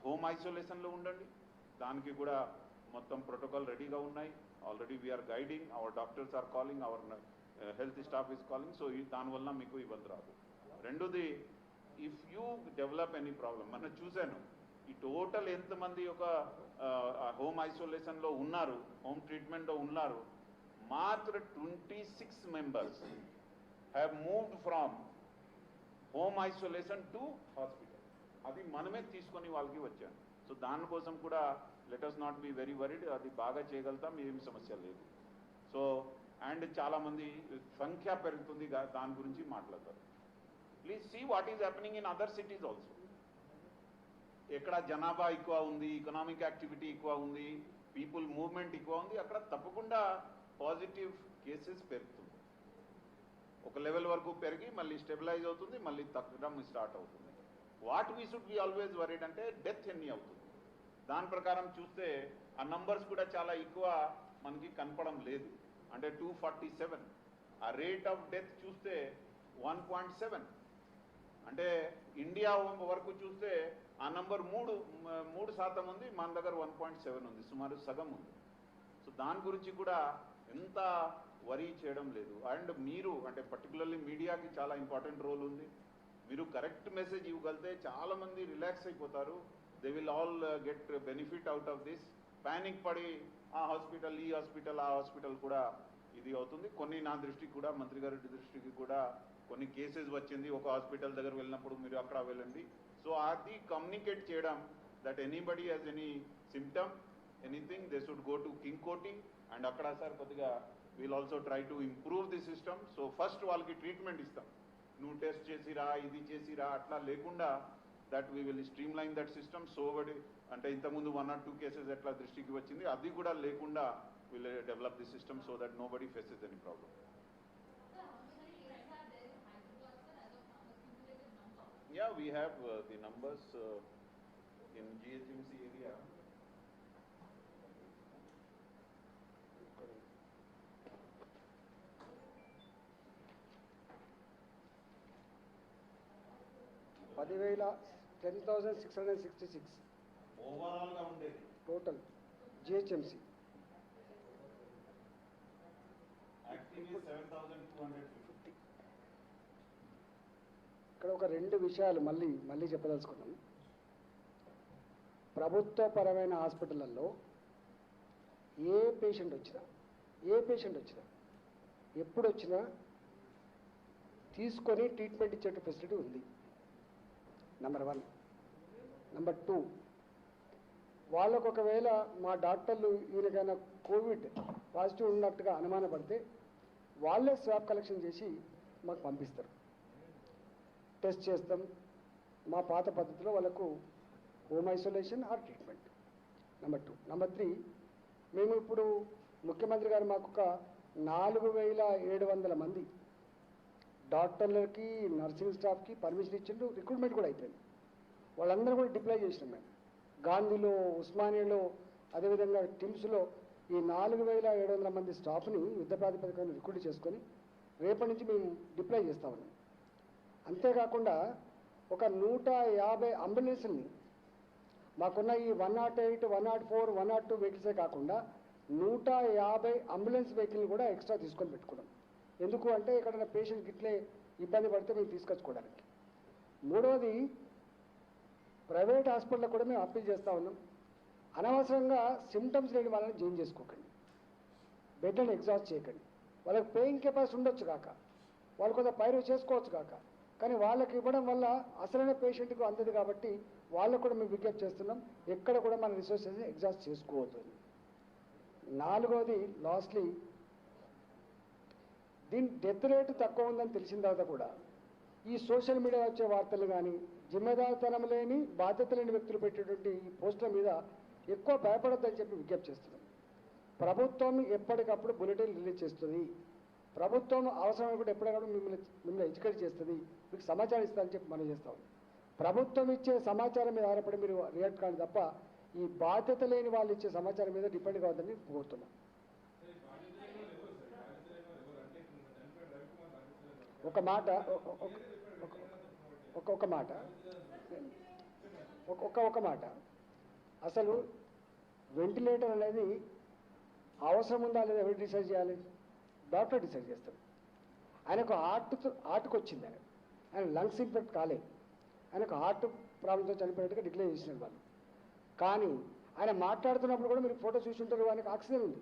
home isolation లో ఉండండి, దానికి కూడా మొత్తం ప్రోటోకాల్ రెడీగా ఉన్నాయి, already we are guiding, our doctors are calling, our health staff is calling, so దానివల్ల మీకు ఇబ్బంది రాదు। రెండోది, if you develop any problem, మనం చూశాను ఈ టోటల్ ఎంతమంది ఒక హోమ్ ఐసోలేషన్లో ఉన్నారు, హోమ్ ట్రీట్మెంట్లో ఉన్నారు, మాత్ర 26 members have moved from home isolation to hospital. అది మనమే తీసుకొని వాళ్ళకి వచ్చాను. సో దానికోసం కూడా let us not be very worried. అది బాగా చేయగలుగుతాం, ఏమి సమస్య లేదు. సో అండ్ చాలామంది సంఖ్య పెరుగుతుంది, దాని గురించి మాట్లాడతారు. Please see what is happening in other cities also. ఎక్కడ జనాభా ఎక్కువ ఉంది, ఎకనామిక్ యాక్టివిటీ ఎక్కువ ఉంది, పీపుల్ మూవ్మెంట్ ఎక్కువ ఉంది, అక్కడ తప్పకుండా పాజిటివ్ కేసెస్ పెరుగుతుంది. ఒక లెవెల్ వరకు పెరిగి మళ్ళీ స్టెబిలైజ్ అవుతుంది, మళ్ళీ తగ్గడం స్టార్ట్ అవుతుంది. What we should be always worried అంటే డెత్ ఎన్ని అవుతుంది. దాని ప్రకారం చూస్తే ఆ నంబర్స్ కూడా చాలా ఎక్కువ మనకి కనపడం లేదు. అంటే 247, ఆ రేట్ ఆఫ్ డెత్ చూస్తే 1.7. అంటే ఇండియా వరకు చూస్తే ఆ నంబర్ 3% ఉంది, మన దగ్గర 1.7 ఉంది, సుమారు సగం ఉంది. సో దాని గురించి కూడా ఎంత వరీ చేయడం లేదు. అండ్ మీరు అంటే పర్టికులర్లీ మీడియాకి చాలా ఇంపార్టెంట్ రోల్ ఉంది. మీరు కరెక్ట్ మెసేజ్ ఇవ్వగలిగితే చాలామంది రిలాక్స్ అయిపోతారు. They will all get benefit out of this. Panic పడి ఆ హాస్పిటల్, ఈ హాస్పిటల్, ఆ హాస్పిటల్ కూడా ఇది అవుతుంది. కొన్ని నా దృష్టికి కూడా, మంత్రి గారి దృష్టికి కూడా కొన్ని కేసెస్ వచ్చింది. ఒక హాస్పిటల్ దగ్గర వెళ్ళినప్పుడు మీరు అక్కడ వెళ్ళండి. సో అది కమ్యూనికేట్ చేయడం that anybody has any symptom, anything, they should go to king కోటి. అండ్ అక్కడ సార్ కొద్దిగా we'll also try to improve the system. So first వాళ్ళకి ట్రీట్మెంట్ ఇస్తాం. నువ్వు టెస్ట్ చేసిరా, ఇది చేసిరా అట్లా లేకుండా that we will stream line that system. So అంటే ఇంతకుముందు 1 or 2 కేసెస్ ఎట్లా దృష్టికి వచ్చింది, అది కూడా లేకుండా will develop the system so that nobody faces any problem. Yeah, we have the numbers in GHMC area.
పదివేల 10,666
ఓవరాల్ గా ఉండేది
టోటల్ జిహెచ్ఎంసి.
యాక్టివ్ 7,250.
ఇక్కడ ఒక 2 విషయాలు మళ్ళీ చెప్పదలుచుకున్నాను. ప్రభుత్వపరమైన హాస్పిటళ్ళల్లో ఏ పేషెంట్ వచ్చినా ఎప్పుడు వచ్చినా తీసుకొని ట్రీట్మెంట్ ఇచ్చే ఫెసిలిటీ ఉంది. నెంబర్ 1. నెంబర్ 2, వాళ్ళకు ఒకవేళ మా డాక్టర్లు ఈయనకైనా కోవిడ్ పాజిటివ్ ఉన్నట్టుగా అనుమానపడితే వాళ్ళే స్వాబ్ కలెక్షన్ చేసి మాకు పంపిస్తారు. టెస్ట్ చేస్తాం. మా పాత పద్ధతిలో వాళ్ళకు home isolation or treatment. Number 2. Number 3, మేము ఇప్పుడు ముఖ్యమంత్రి గారు మాకు ఒక 4,700 మంది డాక్టర్లకి, నర్సింగ్ స్టాఫ్కి పర్మిషన్ ఇచ్చిండు. రిక్రూట్మెంట్ కూడా అయిపోయింది. వాళ్ళందరూ కూడా డిప్లాయ్ చేసినాం మేము. గాంధీలో, ఉస్మానియాలో, అదేవిధంగా టిమ్స్లో ఈ 4,700 మంది స్టాఫ్ని యుద్ధ ప్రాతిపదికన రిక్రూట్ చేసుకొని రేపటి నుంచి మేము డిప్లాయ్ చేస్తా ఉన్నాం. అంతేకాకుండా ఒక 150 అంబులెన్స్ని మాకున్న ఈ 108, 104, 102 వెహికల్సే కాకుండా 150 అంబులెన్స్ వెహికల్ని కూడా ఎక్స్ట్రా తీసుకొని పెట్టుకున్నాం. ఎందుకు అంటే ఎక్కడైనా పేషెంట్కి ఇట్లే ఇబ్బంది పడితే మేము తీసుకొచ్చుకోవడానికి. 3వది, ప్రైవేట్ హాస్పిటల్లో కూడా మేము అప్పీల్ చేస్తూ ఉన్నాం. అనవసరంగా సిమ్టమ్స్ లేని వాళ్ళని జాయిన్ చేసుకోకండి, బెడ్లను ఎగ్జాస్ట్ చేయకండి. వాళ్ళకి పేయింగ్ కెపాసిటీ ఉండొచ్చు కాక, వాళ్ళు కొంత పైరు చేసుకోవచ్చు కాక, కానీ వాళ్ళకి ఇవ్వడం వల్ల అసలైన పేషెంట్కు అందదు. కాబట్టి వాళ్ళకు కూడా మేము విజ్ఞప్తి చేస్తున్నాం, ఎక్కడ కూడా మన రిసోర్సెస్ని ఎగ్జాస్ట్ చేసుకోవద్దు. 4వది, లాస్ట్లీ, దీని డెత్ రేటు తక్కువ ఉందని తెలిసిన తర్వాత కూడా ఈ సోషల్ మీడియా వచ్చే వార్తలు కానీ, జిమ్మెదారితనం లేని, బాధ్యత లేని వ్యక్తులు పెట్టేటువంటి ఈ పోస్టుల మీద ఎక్కువ భయపడొద్దని చెప్పి విజ్ఞప్తి చేస్తున్నాం. ప్రభుత్వం ఎప్పటికప్పుడు బులెటిన్ రిలీజ్ చేస్తుంది. ప్రభుత్వం అవసరం కూడా ఎప్పటికప్పుడు మిమ్మల్ని ఎడ్యుకేట్ చేస్తుంది, మీకు సమాచారం ఇస్తుందని చెప్పి మనం చేస్తాం. ప్రభుత్వం ఇచ్చే సమాచారం మీద ఆధారపడి మీరు రియాక్ట్ కాదు తప్ప ఈ బాధ్యత లేని వాళ్ళు ఇచ్చే సమాచారం మీద డిపెండ్ కావద్దని కోరుతున్నాం. ఒక మాట అసలు వెంటిలేటర్ అనేది అవసరం ఉందా లేదా ఎవరు డిసైడ్ చేయాలి? డాక్టర్ డిసైడ్ చేస్తాడు. ఆయనకు హార్ట్కి వచ్చింది, ఆయన లంగ్స్ ఇన్ఫెక్ట్ కాలేదు, ఆయనకు హార్ట్ ప్రాబ్లంతో చనిపోయినట్టుగా డిక్లేర్ చేసినారు వాళ్ళు. కానీ ఆయన మాట్లాడుతున్నప్పుడు కూడా మీరు ఫోటో చూసి ఉంటారు, ఆయనకు ఆక్సిజన్ ఉంది.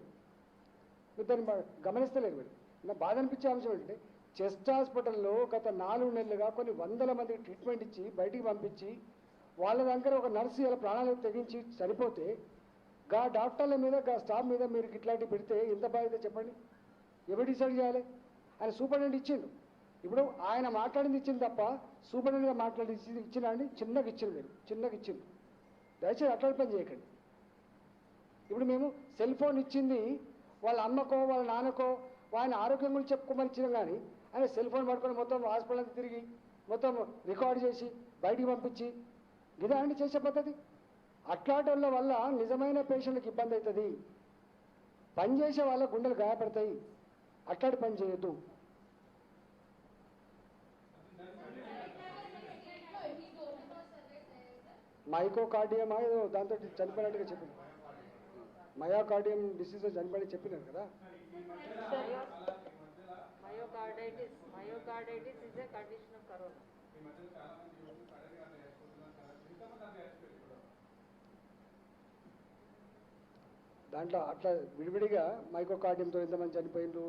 మీరు దాన్ని గమనిస్తలేరు. మీరు నా బాధ అనిపించే అంశం ఏంటంటే చెస్ట్ హాస్పిటల్లో గత 4 నెలలుగా కొన్ని వందల మందికి ట్రీట్మెంట్ ఇచ్చి బయటికి పంపించి వాళ్ళ దగ్గర ఒక నర్సు ఇలా ప్రాణాలకు తెగించి చనిపోతే గా డాక్టర్ల మీద గా స్టాఫ్ మీద మీరు ఇట్లాంటివి పెడితే ఎంత బాధ్యత చెప్పండి? ఎవరు డిసైడ్ చేయాలి? ఆయన సూపరింటెండెంట్ ఇచ్చిండు. ఇప్పుడు ఆయన మాట్లాడింది ఇచ్చింది తప్ప సూపరింటెండెంట్గా మాట్లాడి ఇచ్చిన అండి చిన్నగా ఇచ్చిండు. మీరు చిన్నగా ఇచ్చిండు. దయచేసి అట్లాంటి పని చేయకండి. ఇప్పుడు మేము సెల్ ఫోన్ ఇచ్చింది వాళ్ళ అమ్మకో వాళ్ళ నాన్నకో ఆయన ఆరోగ్యం గురించి చెప్పుకోమని ఇచ్చినాం, కానీ ఆయన సెల్ ఫోన్ పట్టుకొని మొత్తం హాస్పిటల్ అంతా తిరిగి మొత్తం రికార్డ్ చేసి బయటికి పంపించి ఇదే అండి చేసే పద్ధతి. అట్లాంటి వల్ల నిజమైన పేషెంట్లకు ఇబ్బంది అవుతుంది, పనిచేసే వాళ్ళ గుండెలు గాయపడతాయి. అట్లాంటి పని చేయొద్దు. మైకోకార్డియం ఏదో దాంతో చనిపోయినట్టుగా చెప్పింది. మయోకార్డియం డిసీజ్ చనిపోయి చెప్పినారు కదా.
Myocarditis is a condition of corona.
దాంట్లో అట్లా విడివిడిగా మైకోకార్డియంతో ఎంతమంది చనిపోయిండ్రు,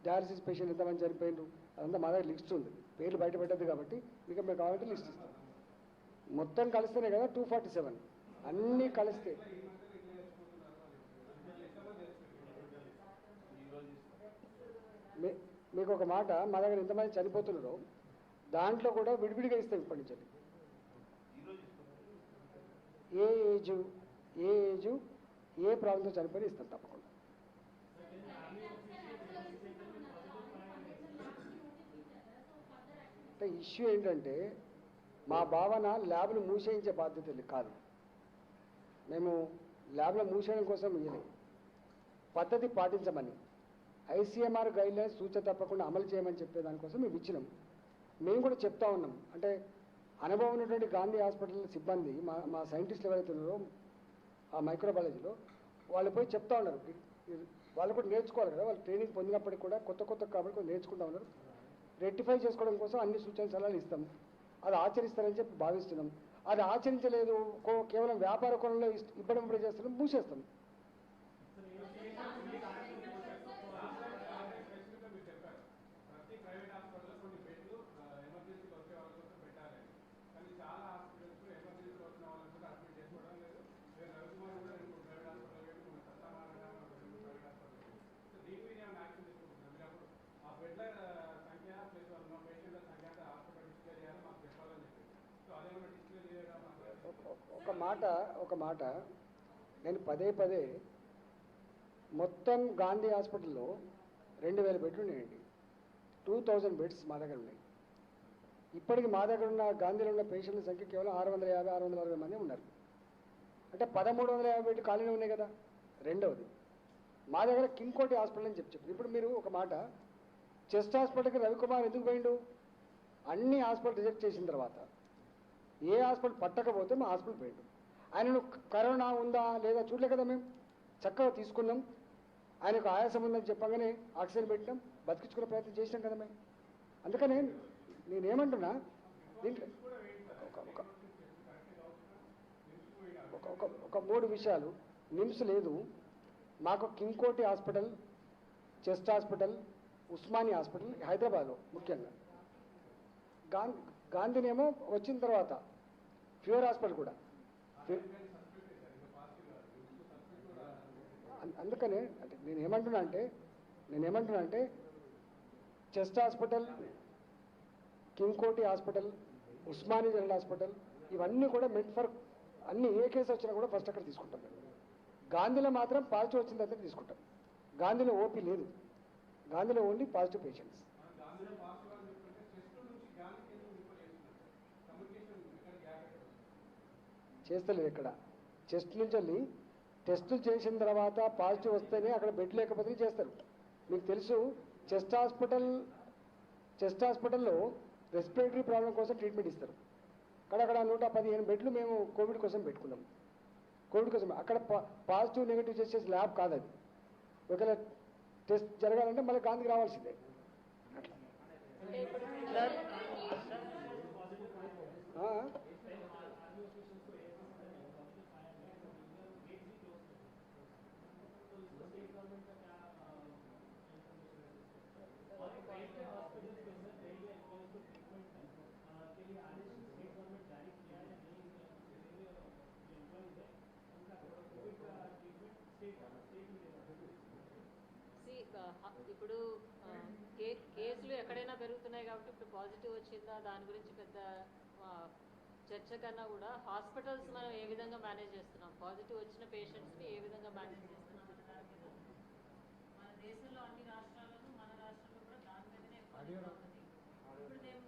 డయాలసిస్ పేషెంట్ ఎంతమంది చనిపోయిండ్రు అదంతా మా దగ్గర లిస్ట్ ఉంది. పేర్లు బయట పెట్టద్దు కాబట్టి మీకు మేము కావాలంటే లిస్ట్ ఇస్తాం. మొత్తం కలిస్తేనే కదా 247 అన్నీ కలిస్తే. మీకు ఒక మాట, మా దగ్గర ఎంతమంది చనిపోతున్నారో దాంట్లో కూడా విడివిడిగా ఇస్తాం ఇప్పటి నుంచి. ఏ ఏజు ఏ ప్రాబ్లంతో చనిపోయి ఇస్తాం తప్పకుండా. అంటే ఇష్యూ ఏంటంటే మా భావన ల్యాబ్ను మూసేయించే బాధ్యత కాదు. మేము ల్యాబ్లో మూసేయడం కోసం ఇవ్వలేము, పద్ధతి పాటించమని ఐసీఎంఆర్ గైడ్లైన్స్ సూచన తప్పకుండా అమలు చేయమని చెప్పే దానికోసం మేము ఇచ్చినాం. మేము కూడా చెప్తా ఉన్నాం. అంటే అనుభవం ఉన్నటువంటి గాంధీ హాస్పిటల్ సిబ్బంది మా సైంటిస్టులు ఎవరైతే ఉన్నారో ఆ మైక్రోబయాలజీలో వాళ్ళు పోయి చెప్తా ఉన్నారు. వాళ్ళు కూడా నేర్చుకోవాలి కదా, వాళ్ళు ట్రైనింగ్ పొందినప్పటికీ కూడా కొత్త కాబట్టి కూడా నేర్చుకుంటా ఉన్నారు. రెక్టిఫై చేసుకోవడం కోసం అన్ని సూచన సలహాలు ఇస్తాం. అది ఆచరిస్తారని చెప్పి భావిస్తున్నాం. అది ఆచరించలేదు, కేవలం వ్యాపార కోణంలో ఇబ్బంది చేస్తున్నాం, మూసేస్తాం. ఒక మాట నేను పదే మొత్తం గాంధీ హాస్పిటల్లో 2000 బెడ్లు ఉన్నాయండి. 2000 బెడ్స్ మా దగ్గర ఉన్నాయి. ఇప్పటికి మా దగ్గర ఉన్న గాంధీలో ఉన్న పేషెంట్ల సంఖ్య కేవలం 650-660 మంది ఉన్నారు. అంటే 1350 బెడ్లు ఖాళీనే ఉన్నాయి కదా. రెండవది మా దగ్గర కింగ్కోటి హాస్పిటల్ అని చెప్పి ఇప్పుడు మీరు ఒక మాట, చెస్ట్ హాస్పిటల్కి రవికుమార్ ఎందుకు పోయిండు? అన్ని హాస్పిటల్ రిజెక్ట్ చేసిన తర్వాత ఏ హాస్పిటల్ పట్టకపోతే మా హాస్పిటల్ పోయిండు. ఆయనను కరోనా ఉందా లేదా చూడలే కదా, మేము చక్కగా తీసుకున్నాం. ఆయనకు ఆయాసం ఉందని చెప్పగానే ఆక్సిజన్ పెట్టినాం, బతికించుకునే ప్రయత్నం చేసినాం కదా మేము. అందుకనే నేనేమంటున్నా, దీంట్లో ఒక 3 విషయాలు. నిమ్స్ లేదు మాకు, Kingkoti hospital, chest hospital, Osmania hospital హైదరాబాద్లో ముఖ్యంగా. గాంధీనేమో వచ్చిన తర్వాత ఫీవర్ హాస్పిటల్ కూడా. అందుకనే అంటే నేనేమంటున్నా అంటే chest hospital, Kingkoti hospital, Osmania general hospital ఇవన్నీ కూడా మెడ్ ఫర్ అన్ని ఏ కేసు వచ్చినా కూడా ఫస్ట్ అక్కడ తీసుకుంటాం. గాంధీలో మాత్రం పాజిటివ్ వచ్చిన తర్వాత తీసుకుంటాం. గాంధీలో ఓపీ లేదు, గాంధీలో ఓన్లీ పాజిటివ్ పేషెంట్స్. చేస్తలేదు ఎక్కడ. చెస్ట్ నుంచి వెళ్ళి టెస్టులు చేసిన తర్వాత పాజిటివ్ వస్తేనే అక్కడ బెడ్ లేకపోతే చేస్తారు. మీకు తెలుసు చెస్ట్ హాస్పిటల్లో రెస్పిరేటరీ ప్రాబ్లం కోసం ట్రీట్మెంట్ ఇస్తారు. అక్కడ 115 బెడ్లు మేము కోవిడ్ కోసం పెట్టుకున్నాం. కోవిడ్ కోసం అక్కడ పాజిటివ్ నెగిటివ్ చేసే ల్యాబ్ కాదు అది. ఒకవేళ టెస్ట్ జరగాలంటే మళ్ళీ గాంధీకి రావాల్సిందే. అట్లా
ఇప్పుడు కేసులు ఎక్కడైనా పెరుగుతున్నాయి కాబట్టి ఇప్పుడు పాజిటివ్ వచ్చిందా దాని గురించి పెద్ద చర్చ కన్నా కూడా హాస్పిటల్స్ మనం ఏ విధంగా మేనేజ్ చేస్తున్నాం, పాజిటివ్ వచ్చిన పేషెంట్స్ని ఏ విధంగా మేనేజ్ చేస్తున్నాం అనే దాని మీద మన దేశంలో అన్ని రాష్ట్రాల్లోనూ మన రాష్ట్రంలో కూడా దాని మీదనే ఎక్కువ ఉంది. ఇప్పుడు మేము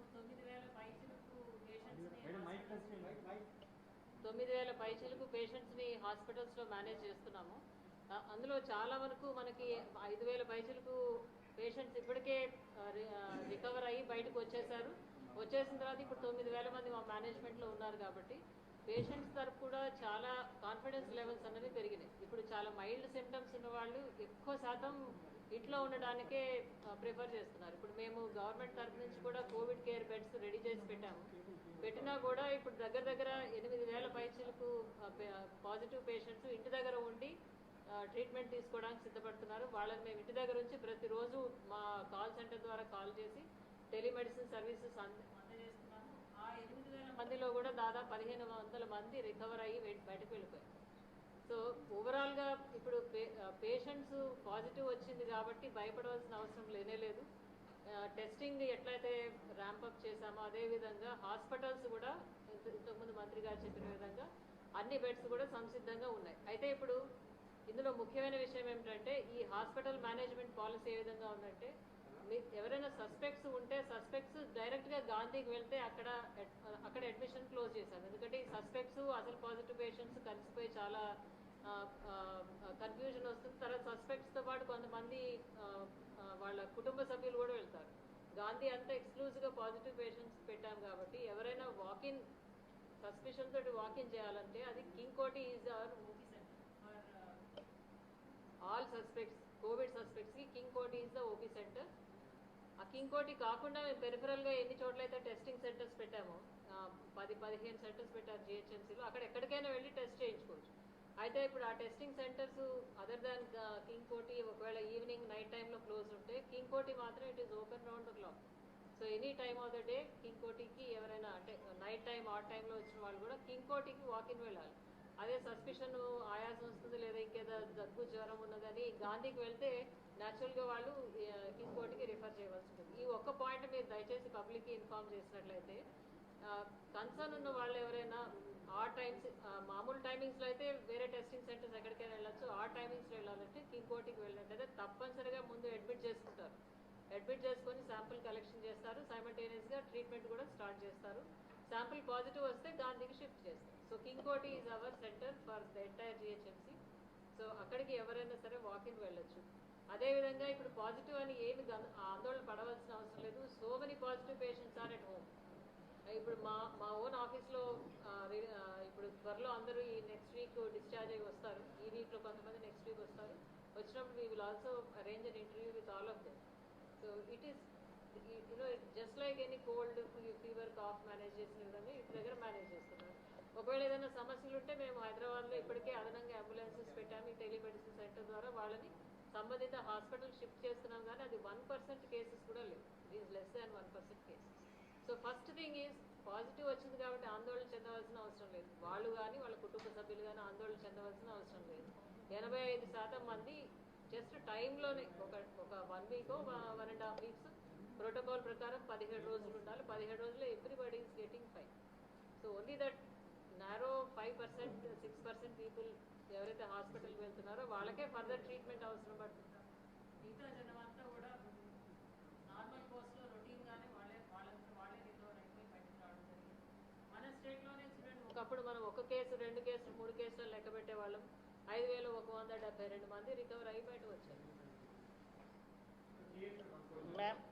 9,000 పైచిలకు పేషెంట్స్ని హాస్పిటల్స్లో మేనేజ్ చేస్తున్నాము. అందులో చాలా వరకు మనకి 5,000 పైచిలకు పేషెంట్స్ ఇప్పటికే రికవర్ అయ్యి బయటకు వచ్చేసారు. వచ్చేసిన తర్వాత ఇప్పుడు 9,000 మంది మా మేనేజ్మెంట్లో ఉన్నారు కాబట్టి పేషెంట్స్ తరపు కూడా చాలా కాన్ఫిడెన్స్ లెవెల్స్ అనేవి పెరిగినాయి. ఇప్పుడు చాలా మైల్డ్ సిమ్టమ్స్ ఉన్న వాళ్ళు ఎక్కువ శాతం ఇంట్లో ఉండడానికే ప్రిఫర్ చేస్తున్నారు. ఇప్పుడు మేము గవర్నమెంట్ తరఫు నుంచి కూడా కోవిడ్ కేర్ బెడ్స్ రెడీ చేసి పెట్టినా కూడా ఇప్పుడు దగ్గర 8,000 పైచీలకు పాజిటివ్ పేషెంట్స్ ఇంటి దగ్గర ఉండి ట్రీట్మెంట్ తీసుకోవడానికి సిద్ధపడుతున్నారు. వాళ్ళని మేము ఇంటి దగ్గర నుంచి ప్రతిరోజు మా కాల్ సెంటర్ ద్వారా కాల్ చేసి టెలిమెడిసిన్ సర్వీసెస్ అందజేస్తున్నాము. ఆ 8,000 మందిలో కూడా దాదాపు 1,500 మంది రికవర్ అయ్యి బయటకు వెళ్ళిపోయారు. సో ఓవరాల్గా ఇప్పుడు పేషెంట్స్ పాజిటివ్ వచ్చింది కాబట్టి భయపడవలసిన అవసరం లేదు. టెస్టింగ్ ఎట్లయితే ర్యాంపప్ చేశామో అదేవిధంగా హాస్పిటల్స్ కూడా ఇంతకుముందు మంత్రి గారు చెప్పిన విధంగా అన్ని బెడ్స్ కూడా సంసిద్ధంగా ఉన్నాయి. అయితే ఇప్పుడు ఇందులో ముఖ్యమైన విషయం ఏమిటంటే ఈ హాస్పిటల్ మేనేజ్మెంట్ పాలసీ ఏ విధంగా ఉందంటే ఎవరైనా సస్పెక్ట్స్ ఉంటే సస్పెక్ట్స్ డైరెక్ట్గా గాంధీకి వెళ్తే అక్కడ అడ్మిషన్ క్లోజ్ చేశారు. ఎందుకంటే ఈ సస్పెక్ట్స్ అసలు పాజిటివ్ పేషెంట్స్ కలిసిపోయి చాలా కన్ఫ్యూజన్ వస్తుంది. తర్వాత సస్పెక్ట్స్తో పాటు కొంతమంది వాళ్ళ కుటుంబ సభ్యులు కూడా వెళ్తారు. గాంధీ అంతా ఎక్స్క్లూజివ్గా పాజిటివ్ పేషెంట్స్ పెట్టాం కాబట్టి ఎవరైనా వాకిన్ సస్పిషన్ తోటి వాకిన్ చేయాలంటే అది King Koti is our OP centre for all suspects. Covid సస్పెక్ట్స్కి King Koti is the OP centre. ఆ కింగ్ కోటి కాకుండా మేము పెరిఫరల్గా ఎన్ని చోట్లయితే టెస్టింగ్ సెంటర్స్ పెట్టామో 10-15 సెంటర్స్ పెట్టారు జిహెచ్ఎంసీలో, అక్కడ ఎక్కడికైనా వెళ్ళి టెస్ట్ చేయించుకోవచ్చు. అయితే ఇప్పుడు ఆ testing centres other than king కోటి ఒకవేళ ఈవినింగ్ నైట్ టైంలో క్లోజ్ ఉంటే కింగ్ కోటి మాత్రం it is open round the clock. So any time of the day king కోటికి ఎవరైనా అంటే నైట్ టైం ఆ టైంలో వచ్చిన వాళ్ళు కూడా కింగ్ కోటికి వాకిన్ వెళ్ళాలి. అదే సస్పిషన్ ఆయాసం వస్తుంది లేదా ఇంకేదో దగ్గు జ్వరం ఉన్నదని గాంధీకి వెళ్తే న్యాచురల్గా వాళ్ళు కింగ్ కోటికి రిఫర్ చేయవలసి ఉంటుంది. ఈ ఒక్క పాయింట్ మీరు దయచేసి పబ్లిక్కి ఇన్ఫార్మ్ చేసినట్లయితే కన్సర్న్ ఉన్న వాళ్ళు ఎవరైనా ఆ టైమ్స్ మామూలు టైమింగ్స్లో అయితే వేరే టెస్టింగ్ సెంటర్స్ ఎక్కడికైనా వెళ్ళొచ్చు. ఆ టైమింగ్స్లో వెళ్ళాలంటే కింగ్ కోటికి వెళ్ళినట్టయితే తప్పనిసరిగా ముందు అడ్మిట్ చేసుకుంటారు. అడ్మిట్ చేసుకొని శాంపుల్ కలెక్షన్ చేస్తారు. సైమల్టేనియస్గా ట్రీట్మెంట్ కూడా స్టార్ట్ చేస్తారు. శాంపుల్ పాజిటివ్ వస్తే గాంధీకి షిఫ్ట్ చేస్తారు. So king Koti is hour centre for the entire GHMC. So అక్కడికి ఎవరైనా సరే వాకిన్ వెళ్ళొచ్చు. అదేవిధంగా ఇప్పుడు పాజిటివ్ అని ఏమి ఆందోళన పడవలసిన అవసరం లేదు. So many positive patients are at home. ఇప్పుడు మా ఓన్ ఆఫీస్లో ఇప్పుడు త్వరలో అందరూ ఈ నెక్స్ట్ వీక్ డిశ్చార్జ్ అయ్యి వస్తారు. ఈ వీక్లో కొంతమంది నెక్స్ట్ వీక్ వస్తారు. వచ్చినప్పుడు we will also arrange an interview with all of them. So it is just like any cold fever cough manage చేసిన విధంగా ఇంటి దగ్గర మేనేజ్ చేస్తున్నారు. ఒకవేళ ఏదైనా సమస్యలు ఉంటే మేము హైదరాబాద్లో ఇప్పటికే అదనంగా అంబులెన్సెస్ పెట్టాము. ఈ టెలిమెడిసిన్ సెంటర్ ద్వారా వాళ్ళని సంబంధిత హాస్పిటల్ షిఫ్ట్ చేస్తున్నాం. కానీ అది 1% కేసెస్ కూడా లేవు. It is less than 1% cases. So first thing is positive వచ్చింది కాబట్టి ఆందోళన చెందవలసిన అవసరం లేదు. వాళ్ళు కానీ వాళ్ళ కుటుంబ సభ్యులు కానీ ఆందోళన చెందవలసిన అవసరం లేదు. 85% మంది జస్ట్ టైంలోనే ఒక 1 వీక్ 1.5 వీక్స్ ప్రోటోకాల్ ప్రకారం 17 రోజులు ఉండాలి. 17 రోజుల్లో everybody is getting fine. So only that narrow 5%, 6% people ఎవరైతే హాస్పిటల్కి వెళ్తున్నారో వాళ్ళకే ఫర్దర్ ట్రీట్మెంట్ అవసరం పడుతుంది. మిగతా జనం అంతా కూడా నార్మల్ కోర్స్లో రొటీన్గానే వాళ్ళే రికవర్ అయిపోయి బయటకు రావడం జరిగింది. మన స్టేట్లోనే చూడండి, ఒకప్పుడు మనం 1 కేసు 2 కేసులు 3 కేసులు లెక్క పెట్టేవాళ్ళం. 5,172 మంది రికవర్ అయ్యి బయట వచ్చారు.
మ్యామ్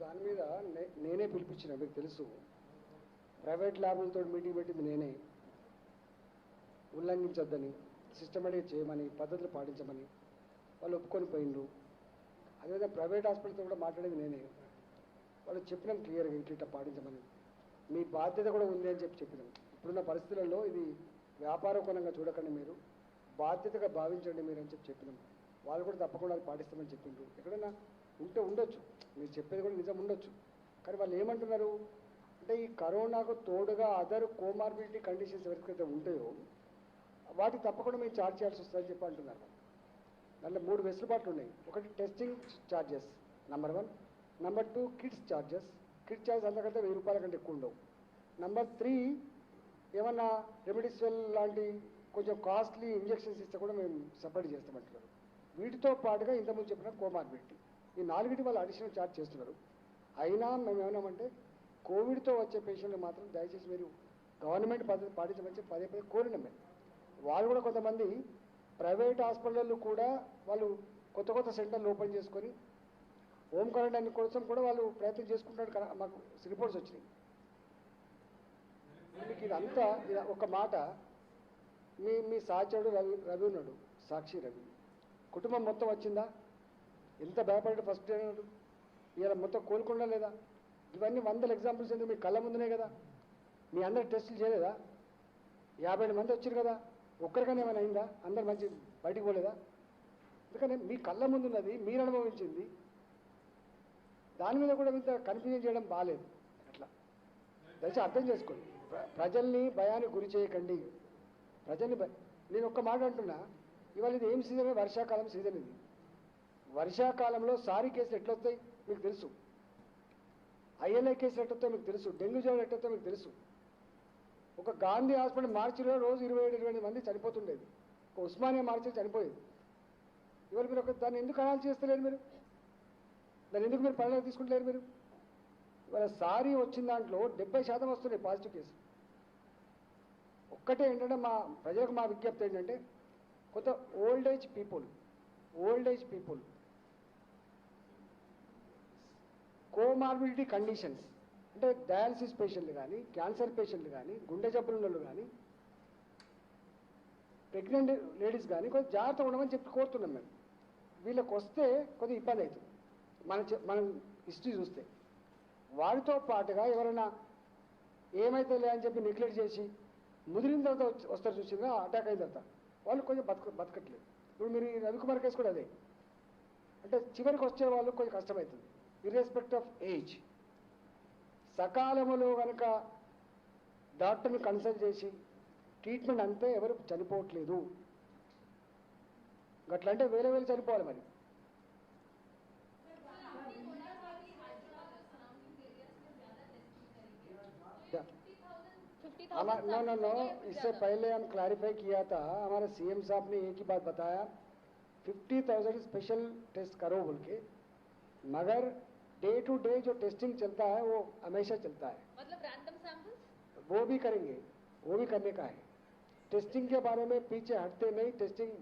దాని మీద నేనే పిలిపించిన, మీకు తెలుసు. ప్రైవేట్ ల్యాబులతో మీటింగ్ పెట్టింది నేనే. ఉల్లంఘించొద్దని, సిస్టమేటిక్ చేయమని, పద్ధతులు పాటించమని వాళ్ళు ఒప్పుకొని పోయిండ్రు. అదేవిధంగా ప్రైవేట్ హాస్పిటల్తో కూడా మాట్లాడేది నేనే. వాళ్ళు చెప్పినాం క్లియర్గా ఇట్లా పాటించమని. మీ బాధ్యత కూడా ఉంది అని చెప్పినాం. ఇప్పుడున్న పరిస్థితులలో ఇది వ్యాపార కోణంగా చూడకండి, మీరు బాధ్యతగా భావించండి మీరు అని చెప్పినాం. వాళ్ళు కూడా తప్పకుండా అది పాటిస్తామని చెప్పిండ్రు. ఎక్కడైనా ఉంటే ఉండొచ్చు, మీరు చెప్పేది కూడా నిజం ఉండొచ్చు. కానీ వాళ్ళు ఏమంటున్నారు అంటే ఈ కరోనాకు తోడుగా అదర్ కోమార్బిడిటీ కండిషన్స్ ఎవరికైతే ఉంటాయో వాటికి తప్పకుండా మేము ఛార్జ్ చేయాల్సి వస్తుందని చెప్పి అంటున్నారు. దాంట్లో 3 వెసులుబాట్లు ఉన్నాయి. ఒకటి testing charges number 1, number 2 kits charges. Kit charge అంతకంటే 1000 రూపాయల కంటే ఎక్కువ ఉండవు. నెంబర్ 3 ఏమన్నా రెమెడిసివల్ లాంటి కొంచెం కాస్ట్లీ ఇంజెక్షన్స్ ఇస్తే కూడా మేము సపరేట్ చేస్తామంటున్నారు. వీటితో పాటుగా ఇంతకుముందు చెప్పిన కోమార్బిడిటీ ఈ 4టి వాళ్ళు అడిషనల్ ఛార్జ్ చేస్తున్నారు. అయినా మేము ఏమన్నామంటే కోవిడ్తో వచ్చే పేషెంట్లు మాత్రం దయచేసి మీరు గవర్నమెంట్ పద్ధతి పాటించమని పదే పదే కోరినాం మేము. వాళ్ళు కూడా కొంతమంది ప్రైవేట్ హాస్పిటళ్ళు కూడా వాళ్ళు కొత్త సెంటర్లు ఓపెన్ చేసుకొని హోమ్ క్వారంటైన్ కోసం కూడా వాళ్ళు ప్రయత్నం చేసుకుంటున్నారు. మాకు రిపోర్ట్స్ వచ్చినాయి. మీకు ఇదంతా ఒక మాట, మీ సహచరుడు రవి ఉన్నాడు, సాక్షి రవి, కుటుంబం మొత్తం వచ్చిందా? ఎంత భయపడ్డాడు ఫస్ట్ అన్నాడు. ఇలా మొత్తం కోలుకుండా లేదా? ఇవన్నీ 100 ఎగ్జాంపుల్స్ ఎందుకు మీ కళ్ళ ముందునే కదా. మీ అందరు టెస్టులు చేయలేదా? 50 మంది వచ్చారు కదా, ఒక్కరికైనా ఏమైనా అయిందా? అందరు మంచి బయటికి పోలేదా? అందుకని మీ కళ్ళ ముందున్నది మీరు అనుభవించింది, దాని మీద కూడా ఇంత కన్ఫ్యూజన్ చేయడం బాగాలేదు. అట్లా దయచేసి అర్థం చేసుకోండి. ప్రజల్ని భయానికి గురి చేయకండి. నేను ఒక్క మాట అంటున్నా, ఇవాళ ఇది ఏం సీజన్? వర్షాకాలం సీజన్. ఇది వర్షాకాలంలో సారీ కేసులు ఎట్లొస్తాయి మీకు తెలుసు, ఐఎల్ఐ కేసులు ఎట్టొస్తాయో మీకు తెలుసు, డెంగ్యూ జ్వరం ఎట్టొస్తాయో మీకు తెలుసు. ఒక గాంధీ హాస్పిటల్ మార్చిలో రోజు 27-28 మంది చనిపోతుండేది. ఒక ఉస్మానియా మార్చిలో చనిపోయేది. ఇవాళ మీరు దాన్ని ఎందుకు అనాలి చేస్తలేరు? మీరు దాన్ని ఎందుకు మీరు పరిణామం తీసుకుంటలేరు? మీరు ఇవాళ సారీ వచ్చిన దాంట్లో 70% వస్తున్నాయి పాజిటివ్ కేసు. ఒక్కటే ఏంటంటే మా ప్రజలకు మా విజ్ఞప్తి ఏంటంటే కొంత old age people comorbidity conditions అంటే డయాలసిస్ పేషెంట్లు కానీ, క్యాన్సర్ పేషెంట్లు కానీ, గుండె జబ్బుల వాళ్ళు కానీ, ప్రెగ్నెంట్ లేడీస్ కానీ కొంచెం జాగ్రత్తగా ఉండమని చెప్పి కోరుతున్నాం మేము. వీళ్ళకి వస్తే కొద్దిగా ఇబ్బంది అవుతుంది మనం హిస్టరీ చూస్తే. వారితో పాటుగా ఎవరైనా ఏమైతే అని చెప్పి నెగ్లెక్ట్ చేసి ముదిరిన తర్వాత వస్తారు చూసిందా, అటాక్ అయిన తర్వాత వాళ్ళు కొంచెం బతకట్లేదు. ఇప్పుడు మీరు రవికుమార్ కేసు కూడా అదే. అంటే చివరికి వచ్చే వాళ్ళు కొంచెం కష్టమవుతుంది ఇర్రెస్పెక్ట్ ఆఫ్ ఏజ్. సకాలంలో కనుక డాక్టర్ని కన్సల్ట్ చేసి ట్రీట్మెంట్ అంతే ఎవరు చనిపోవట్లేదు. గట్లంటే వేరే చనిపోవాలి మరి. नो, इससे पहले हम क्लैरिफाई किया था, हमारे सीएम साहब ने एक ही बात बताया 50,000 स्पेशल टेस्ट करो बोल के, मगर डे टू डे जो टेस्टिंग चलता है वो हमेशा चलता है.
मतलब रैंडम सैंपल्स
वो भी करेंगे, वो भी करने का है. टेस्टिंग के बारे में पीछे हटते नहीं, टेस्टिंग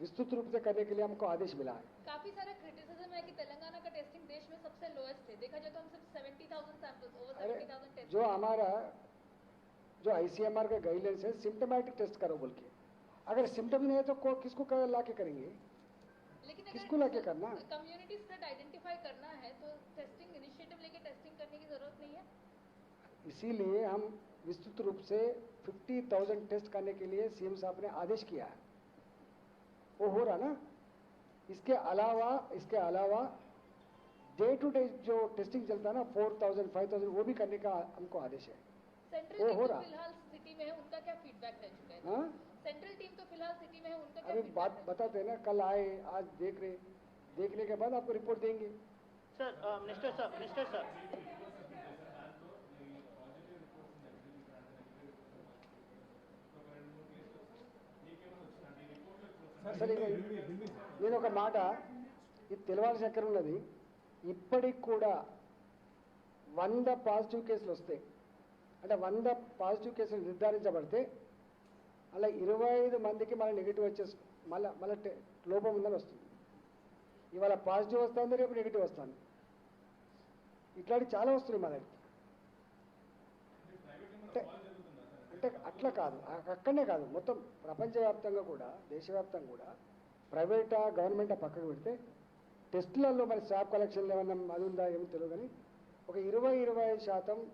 विस्तृत रूप से करने के लिए हमको आदेश मिला है.
काफी सारा क्रिटिसिज्म है कि तेलंगाना का टेस्टिंग देश में सबसे लोएस्ट है. देखा जाए तो हम सिर्फ 70,000 सैंपल्स, ओवर 70,000 टेस्ट.
जो हमारा जो ICMR का गाइडलाइंस है सिम्टोमेटिक टेस्ट करो बोल के, अगर सिम्टम नहीं है तो किसको ला के करेंगे?
लेकिन
किसको ला के करना?
कम्युनिटी स्प्रेड आइडेंटिफाई करना है तो टेस्टिंग इनिशिएटिव लेके टेस्टिंग करने की जरूरत नहीं है.
इसीलिए हम विस्तृत रूप से 50,000 टेस्ट करने के लिए सीएम साहब ने आदेश किया है. वो हो रहा ना. इसके अलावा डे टू डे जो टेस्टिंग चलता है ना 4,000 5,000 वो भी करने का हमको आदेश है.
सेंट्रल
वो
टीम
हो
तो
रहा.
फिलहाल सिटी में है, उनका क्या फीडबैक रह चुका है?
हाँ,
सेंट्रल टीम तो फिलहाल सिटी में है, उनका क्या
अभी
feedback
बात
है?
बताते हैं ना, कल आए, आज देखने के बाद आपको रिपोर्ट देंगे.
Sir, Minister sir.
అసలు నేను ఒక మాట ఇది తెలవాల్సిన ఎక్కడ ఉన్నది. ఇప్పటికి కూడా 100 పాజిటివ్ కేసులు వస్తాయి అంటే 100 పాజిటివ్ కేసులు నిర్ధారించబడితే అలా 25 మందికి మళ్ళీ నెగిటివ్ వచ్చేసి మళ్ళీ లోపం ఉందని వస్తుంది. ఇవాళ పాజిటివ్ వస్తుంది, రేపు నెగిటివ్ వస్తుంది. ఇట్లాంటివి చాలా వస్తున్నాయి మా దగ్గర. అంటే అట్లా కాదు, అక్కడనే కాదు, మొత్తం ప్రపంచవ్యాప్తంగా కూడా దేశవ్యాప్తంగా కూడా ప్రైవేటా గవర్నమెంటా పక్కకు పెడితే టెస్టులలో మరి స్టాఫ్ కలెక్షన్లు ఏమన్నా అది ఉందా ఏమో తెలియదు. కానీ ఒక 20-25%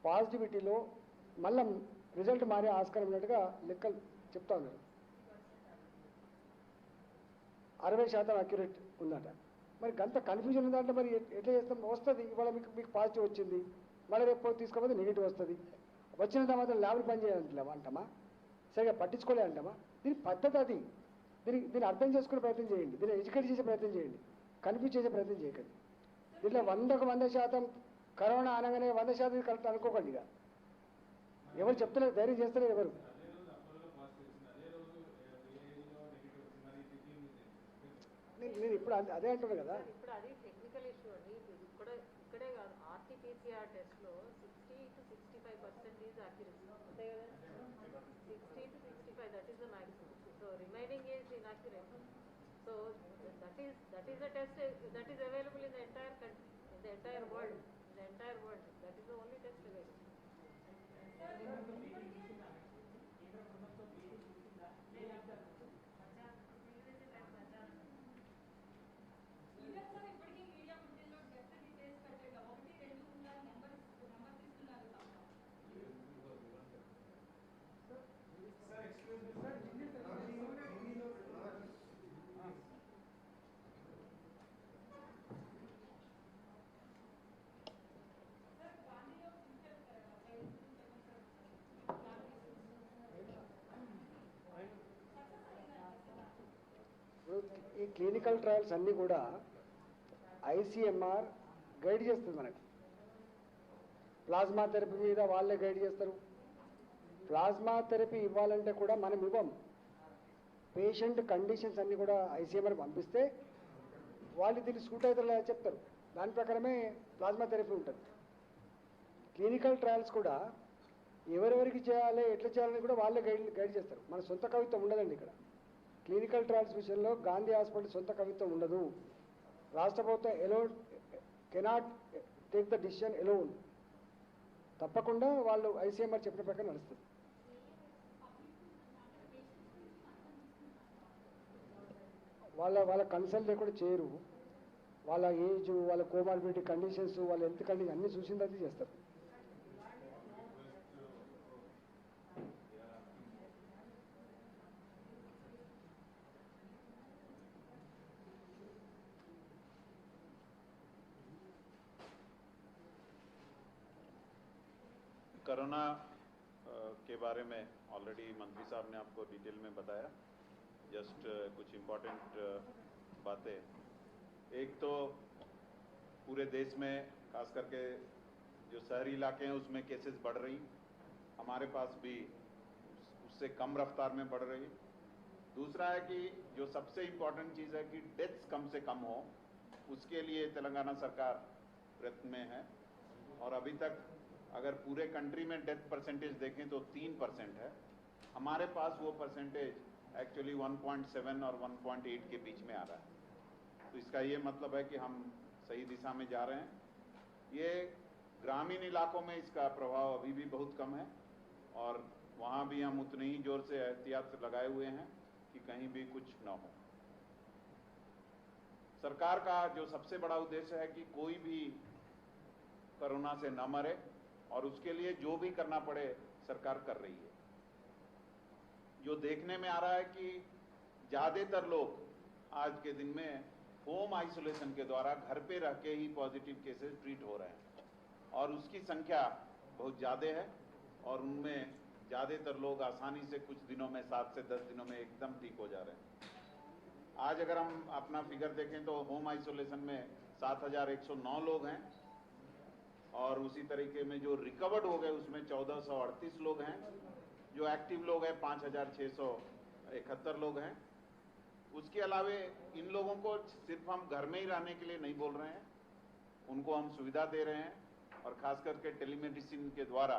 పాజిటివిటీలో మళ్ళీ రిజల్ట్ మారే ఆస్కారం ఉన్నట్టుగా లెక్కలు చెప్తా ఉన్నారు. 60% అక్యురేట్ ఉందట. మరి గంత కన్ఫ్యూజన్ ఉందంటే మరి ఎట్లా చేస్తాం? వస్తుంది ఇవాళ మీకు పాజిటివ్ వచ్చింది, మళ్ళీ రేపు తీసుకోకపోతే నెగిటివ్ వస్తుంది. వచ్చిన తర్వాత ల్యాబ్లు పని చేయాలంటామా అంటామా? సరిగా పట్టించుకోలే అంటామా? దీని పద్ధతి అది. దీన్ని అర్థం చేసుకునే ప్రయత్నం చేయండి, దీన్ని ఎడ్యుకేట్ చేసే ప్రయత్నం చేయండి, కన్ఫ్యూజ్ చేసే ప్రయత్నం చేయకండి. దీంట్లో 100% కరోనా అనగానే 100% కరెక్ట్ అనుకోకండి. ఇక ఎవరు చెప్తలేదు, ధైర్యం చేస్తలేదు ఎవరు. నేను ఇప్పుడు అదే అంటున్నాను కదా.
ఇప్పుడు అది టెక్నికల్ ఇష్యూ అండి. ఇక్కడే కాదు, ఆర్టీపీసీఆర్ టెస్ట్లో 60 to 65% ఈజ్ యాక్యురసీ, అంతే కదా? 60 to 65, that is the maximum. So remaining is inaccurate. So that is the test that is available in the entire country, in the entire world. That is the only test available.
ఈ clinical trials అన్నీ కూడా ICMR guide చేస్తుంది మనకి. Plasma therapy మీద వాళ్ళే guide చేస్తారు. Plasma therapy ఇవ్వాలంటే కూడా మనం ఇవ్వం. పేషెంట్ కండిషన్స్ అన్నీ కూడా ఐసీఎంఆర్ పంపిస్తే వాళ్ళు దీన్ని సూట్ అవుతారు చెప్తారు. దాని ప్రకారమే ప్లాస్మా థెరపీ ఉంటుంది. క్లినికల్ ట్రయల్స్ కూడా ఎవరెవరికి చేయాలి, ఎట్లా చేయాలని కూడా వాళ్ళే గైడ్ చేస్తారు. మన సొంత కవిత్వం ఉండదండి ఇక్కడ. క్లినికల్ ట్రయల్స్ విషయంలో గాంధీ హాస్పిటల్ సొంత కవిత్వం ఉండదు. రాష్ట్ర ప్రభుత్వం alone cannot take the decision alone. తప్పకుండా వాళ్ళు ఐసీఎంఆర్ చెప్పిన ప్రకారం నడుస్తుంది. వాళ్ళ కన్సల్ట్ లేకుండా చేయరు. వాళ్ళ ఏజ్, వాళ్ళ కోమార్బిడిటీ కండిషన్స్, వాళ్ళ హెల్త్ కండిషన్ అన్నీ చూసిన తర్వాత చేస్తారు.
कोरोना के बारे में ऑलरेडी मंत्री साहब ने आपको डिटेल में बताया. जस्ट कुछ इम्पोर्टेंट बातें. एक तो पूरे देश में खास करके जो शहरी इलाके हैं उसमें केसेस बढ़ रही, हमारे पास भी उससे कम रफ्तार में बढ़ रही. दूसरा है कि जो सबसे इम्पोर्टेंट चीज़ है कि डेथ्स कम से कम हो, उसके लिए तेलंगाना सरकार प्रयत्न में है. और अभी तक अगर पूरे कंट्री में डेथ परसेंटेज देखें तो 3% है. हमारे पास वो परसेंटेज एक्चुअली 1.7 और 1.8 के बीच में आ रहा है. तो इसका ये मतलब है कि हम सही दिशा में जा रहे हैं. ये ग्रामीण इलाकों में इसका प्रभाव अभी भी बहुत कम है और वहाँ भी हम उतने ही जोर से एहतियात लगाए हुए हैं कि कहीं भी कुछ न हो. सरकार का जो सबसे बड़ा उद्देश्य है कि कोई भी कोरोना से न मरे और उसके लिए जो भी करना पड़े सरकार कर रही है. जो देखने में आ रहा है कि ज़्यादातर लोग आज के दिन में होम आइसोलेशन के द्वारा घर पे रह के ही पॉजिटिव केसेस ट्रीट हो रहे हैं और उसकी संख्या बहुत ज़्यादा है और उनमें ज़्यादातर लोग आसानी से कुछ दिनों में 7 से 10 दिनों में एकदम ठीक हो जा रहे हैं. आज अगर हम अपना फिगर देखें तो होम आइसोलेशन में 7,109 लोग हैं और उसी तरीके में जो रिकवर्ड हो गए उसमें 1,438 लोग हैं. जो एक्टिव लोग हैं 5,671 लोग हैं. उसके अलावे इन लोगों को सिर्फ हम घर में ही रहने के लिए नहीं बोल रहे हैं, उनको हम सुविधा दे रहे हैं और खास करके टेलीमेडिसिन के द्वारा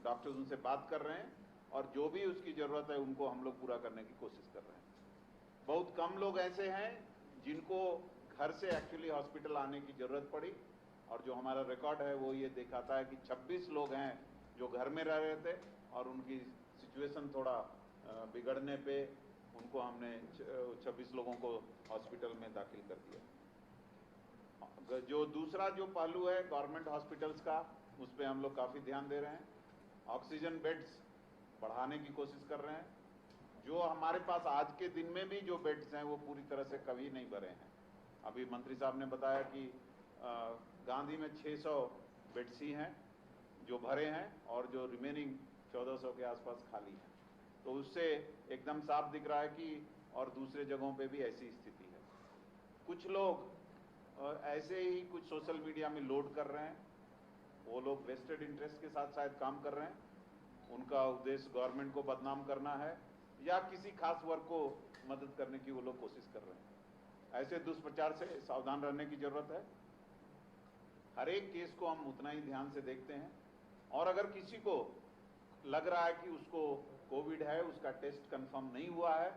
डॉक्टर्स उनसे बात कर रहे हैं और जो भी उसकी ज़रूरत है उनको हम लोग पूरा करने की कोशिश कर रहे हैं. बहुत कम लोग ऐसे हैं जिनको घर से एक्चुअली हॉस्पिटल आने की ज़रूरत पड़ी और जो हमारा रिकॉर्ड है वो ये दिखाता है कि 26 लोग हैं जो घर में रह रहे थे और उनकी सिचुएशन थोड़ा बिगड़ने पे उनको हमने 26 लोगों को हॉस्पिटल में दाखिल कर दिया. जो दूसरा जो पहलू है गवर्नमेंट हॉस्पिटल्स का, उस पर हम लोग काफ़ी ध्यान दे रहे हैं. ऑक्सीजन बेड्स बढ़ाने की कोशिश कर रहे हैं. जो हमारे पास आज के दिन में भी जो बेड्स हैं वो पूरी तरह से कभी नहीं भरे हैं। अभी मंत्री साहब ने बताया कि गांधी में 600 बेड्स ही हैं जो भरे हैं और जो रिमेनिंग 1400 के आसपास खाली हैं। तो उससे एकदम साफ दिख रहा है कि और दूसरे जगहों पे भी ऐसी स्थिति है। कुछ लोग ऐसे ही कुछ सोशल मीडिया में लोड कर रहे हैं, वो लोग वेस्टेड इंटरेस्ट के साथ शायद काम कर रहे हैं, उनका उद्देश्य गवर्नमेंट को बदनाम करना है या किसी खास वर्ग को मदद करने की वो लोग कोशिश कर रहे हैं। ऐसे दुष्प्रचार से सावधान रहने की जरूरत है। हर एक केस को हम उतना ही ध्यान से देखते हैं और अगर किसी को लग रहा है कि उसको कोविड है, उसका टेस्ट कंफर्म नहीं हुआ है,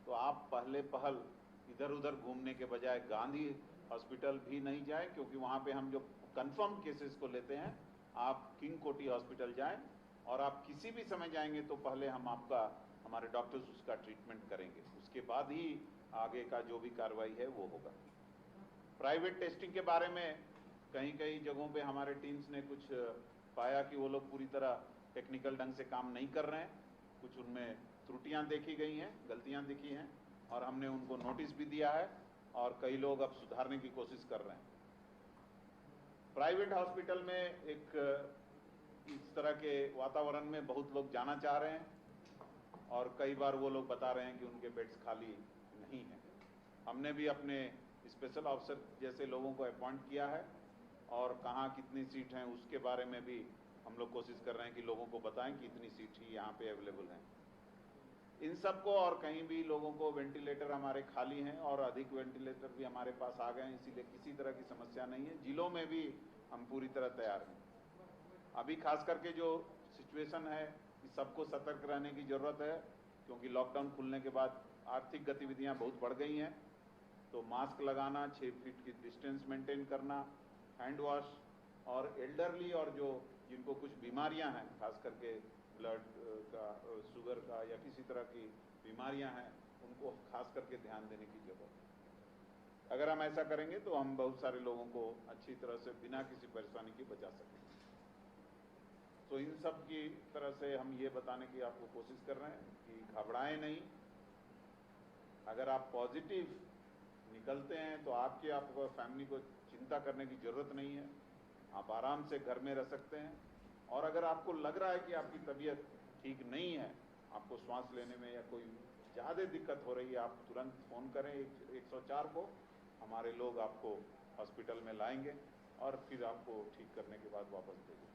तो आप पहले पहल इधर उधर घूमने के बजाय गांधी हॉस्पिटल भी नहीं जाएं, क्योंकि वहां पे हम जो कंफर्म केसेस को लेते हैं। आप किंग कोटी हॉस्पिटल जाएं और आप किसी भी समय जाएंगे तो पहले हमारे डॉक्टर्स उसका ट्रीटमेंट करेंगे, उसके बाद ही आगे का जो भी कार्रवाई है वो होगा। प्राइवेट टेस्टिंग के बारे में कहीं कहीं जगहों पे हमारे टीम्स ने कुछ पाया कि वो लोग पूरी तरह टेक्निकल ढंग से काम नहीं कर रहे हैं, कुछ उनमें त्रुटियां देखी गई हैं, गलतियां दिखी हैं और हमने उनको नोटिस भी दिया है और कई लोग अब सुधारने की कोशिश कर रहे हैं। प्राइवेट हॉस्पिटल में एक इस तरह के वातावरण में बहुत लोग जाना चाह रहे हैं और कई बार वो लोग बता रहे हैं कि उनके बेड्स खाली नहीं हैं। हमने भी अपने स्पेशल ऑफिसर जैसे लोगों को अपॉइंट किया है और कहाँ कितनी सीट हैं उसके बारे में भी हम लोग कोशिश कर रहे हैं कि लोगों को बताएं कि इतनी सीट ही यहाँ पे अवेलेबल हैं। इन सबको और कहीं भी लोगों को वेंटिलेटर हमारे खाली हैं और अधिक वेंटिलेटर भी हमारे पास आ गए हैं, इसीलिए किसी तरह की समस्या नहीं है। जिलों में भी हम पूरी तरह तैयार हैं। अभी खास करके जो सिचुएशन है, इस सबको सतर्क रहने की जरूरत है, क्योंकि लॉकडाउन खुलने के बाद आर्थिक गतिविधियां बहुत बढ़ गई हैं। तो मास्क लगाना, 6 फीट की डिस्टेंस मेंटेन करना, हैंड वॉश और एल्डरली और जो जिनको कुछ बीमारियां हैं, खास करके ब्लड का, शुगर का या किसी तरह की बीमारियां हैं, उनको खास करके ध्यान देने की जरूरत है। अगर हम ऐसा करेंगे तो हम बहुत सारे लोगों को अच्छी तरह से बिना किसी परेशानी के बचा सकेंगे। तो इन सब की तरह से हम ये बताने की आपको कोशिश कर रहे हैं कि घबराएं नहीं। अगर आप पॉजिटिव निकलते हैं तो आपको फैमिली को चिंता करने की जरूरत नहीं है, आप आराम से घर में रह सकते हैं। और अगर आपको लग रहा है कि आपकी तबीयत ठीक नहीं है, आपको श्वास लेने में या कोई ज़्यादा दिक्कत हो रही है, आप तुरंत फ़ोन करें 104 को, हमारे लोग आपको हॉस्पिटल में लाएंगे और फिर आपको ठीक करने के बाद वापस भेजेंगे।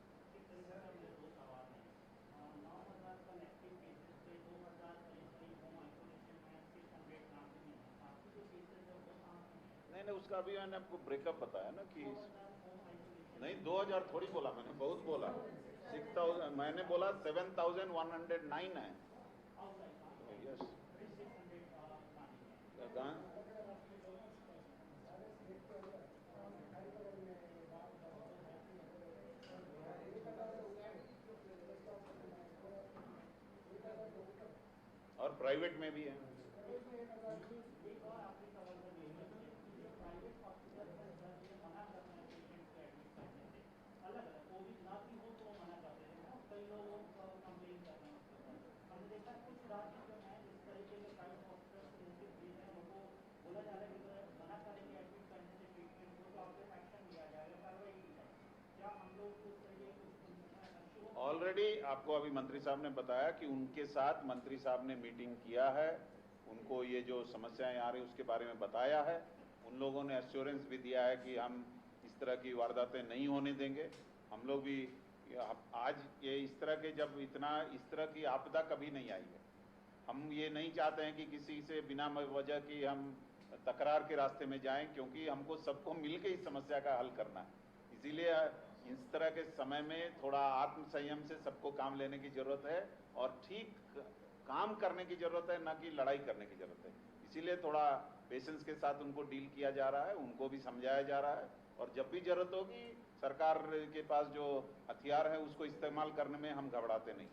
नहीं, उसका अभी मैंने आपको ब्रेकअप बताया ना कि नहीं, 2000 थोड़ी बोला मैंने, बहुत बोला। 6000 मैंने बोला, 7109 है। यस, और प्राइवेट में भी है। ऑलरेडी आपको अभी मंत्री साहब ने बताया कि उनके साथ मंत्री साहब ने मीटिंग किया है, उनको ये जो समस्याएं आ रही उसके बारे में बताया है। उन लोगों ने एश्योरेंस भी दिया है कि हम इस तरह की वारदातें नहीं होने देंगे। हम लोग भी आज ये इस तरह के जब इस तरह की आपदा कभी नहीं आई है, हम ये नहीं चाहते हैं कि किसी से बिना वजह की हम तकरार के रास्ते में जाएं, क्योंकि हमको सबको मिलकर इस समस्या का हल करना है। इसीलिए इस तरह के समय में थोड़ा आत्म संयम से सबको काम लेने की जरूरत है और ठीक काम करने की जरूरत है, ना कि लड़ाई करने की जरूरत है। इसीलिए थोड़ा पेशेंस के साथ उनको डील किया जा रहा है, उनको भी समझाया जा रहा है और जब भी जरूरत होगी सरकार के पास जो हथियार है उसको इस्तेमाल करने में हम घबराते नहीं।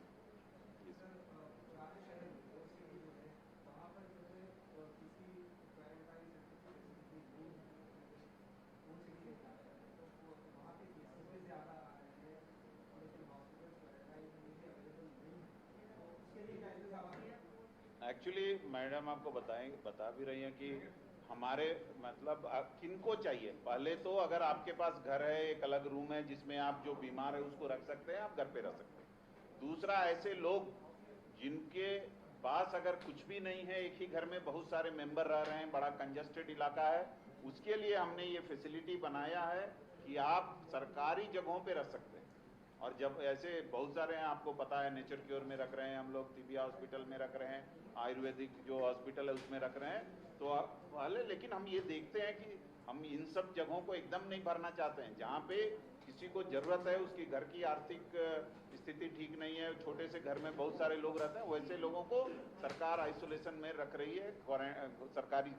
एक्चुअली मैडम आपको बता भी रही हैं कि हमारे मतलब किनको चाहिए। पहले तो अगर आपके पास घर है, एक अलग रूम है जिसमें आप जो बीमार है उसको रख सकते हैं, आप घर पे रह सकते हैं। दूसरा, ऐसे लोग जिनके पास अगर कुछ भी नहीं है, एक ही घर में बहुत सारे मेंबर रह रहे हैं, बड़ा कंजस्टेड इलाका है, उसके लिए हमने ये फैसिलिटी बनाया है कि आप सरकारी जगहों पे रह सकते हैं। और जब ऐसे बहुत सारे हैं, आपको पता है, नेचर क्योर में रख रहे हैं हम लोग, तिबिया हॉस्पिटल में रख रहे हैं, आयुर्वेदिक जो हॉस्पिटल है उसमें रख रहे हैं, तो पहले। लेकिन हम ये देखते हैं कि हम इन सब जगहों को एकदम नहीं भरना चाहते हैं। जहाँ पे किसी को जरूरत है, उसकी घर की आर्थिक स्थिति ठीक नहीं है, छोटे से घर में बहुत सारे लोग रहते हैं, वैसे लोगों को सरकार आइसोलेशन में रख रही है, सरकारी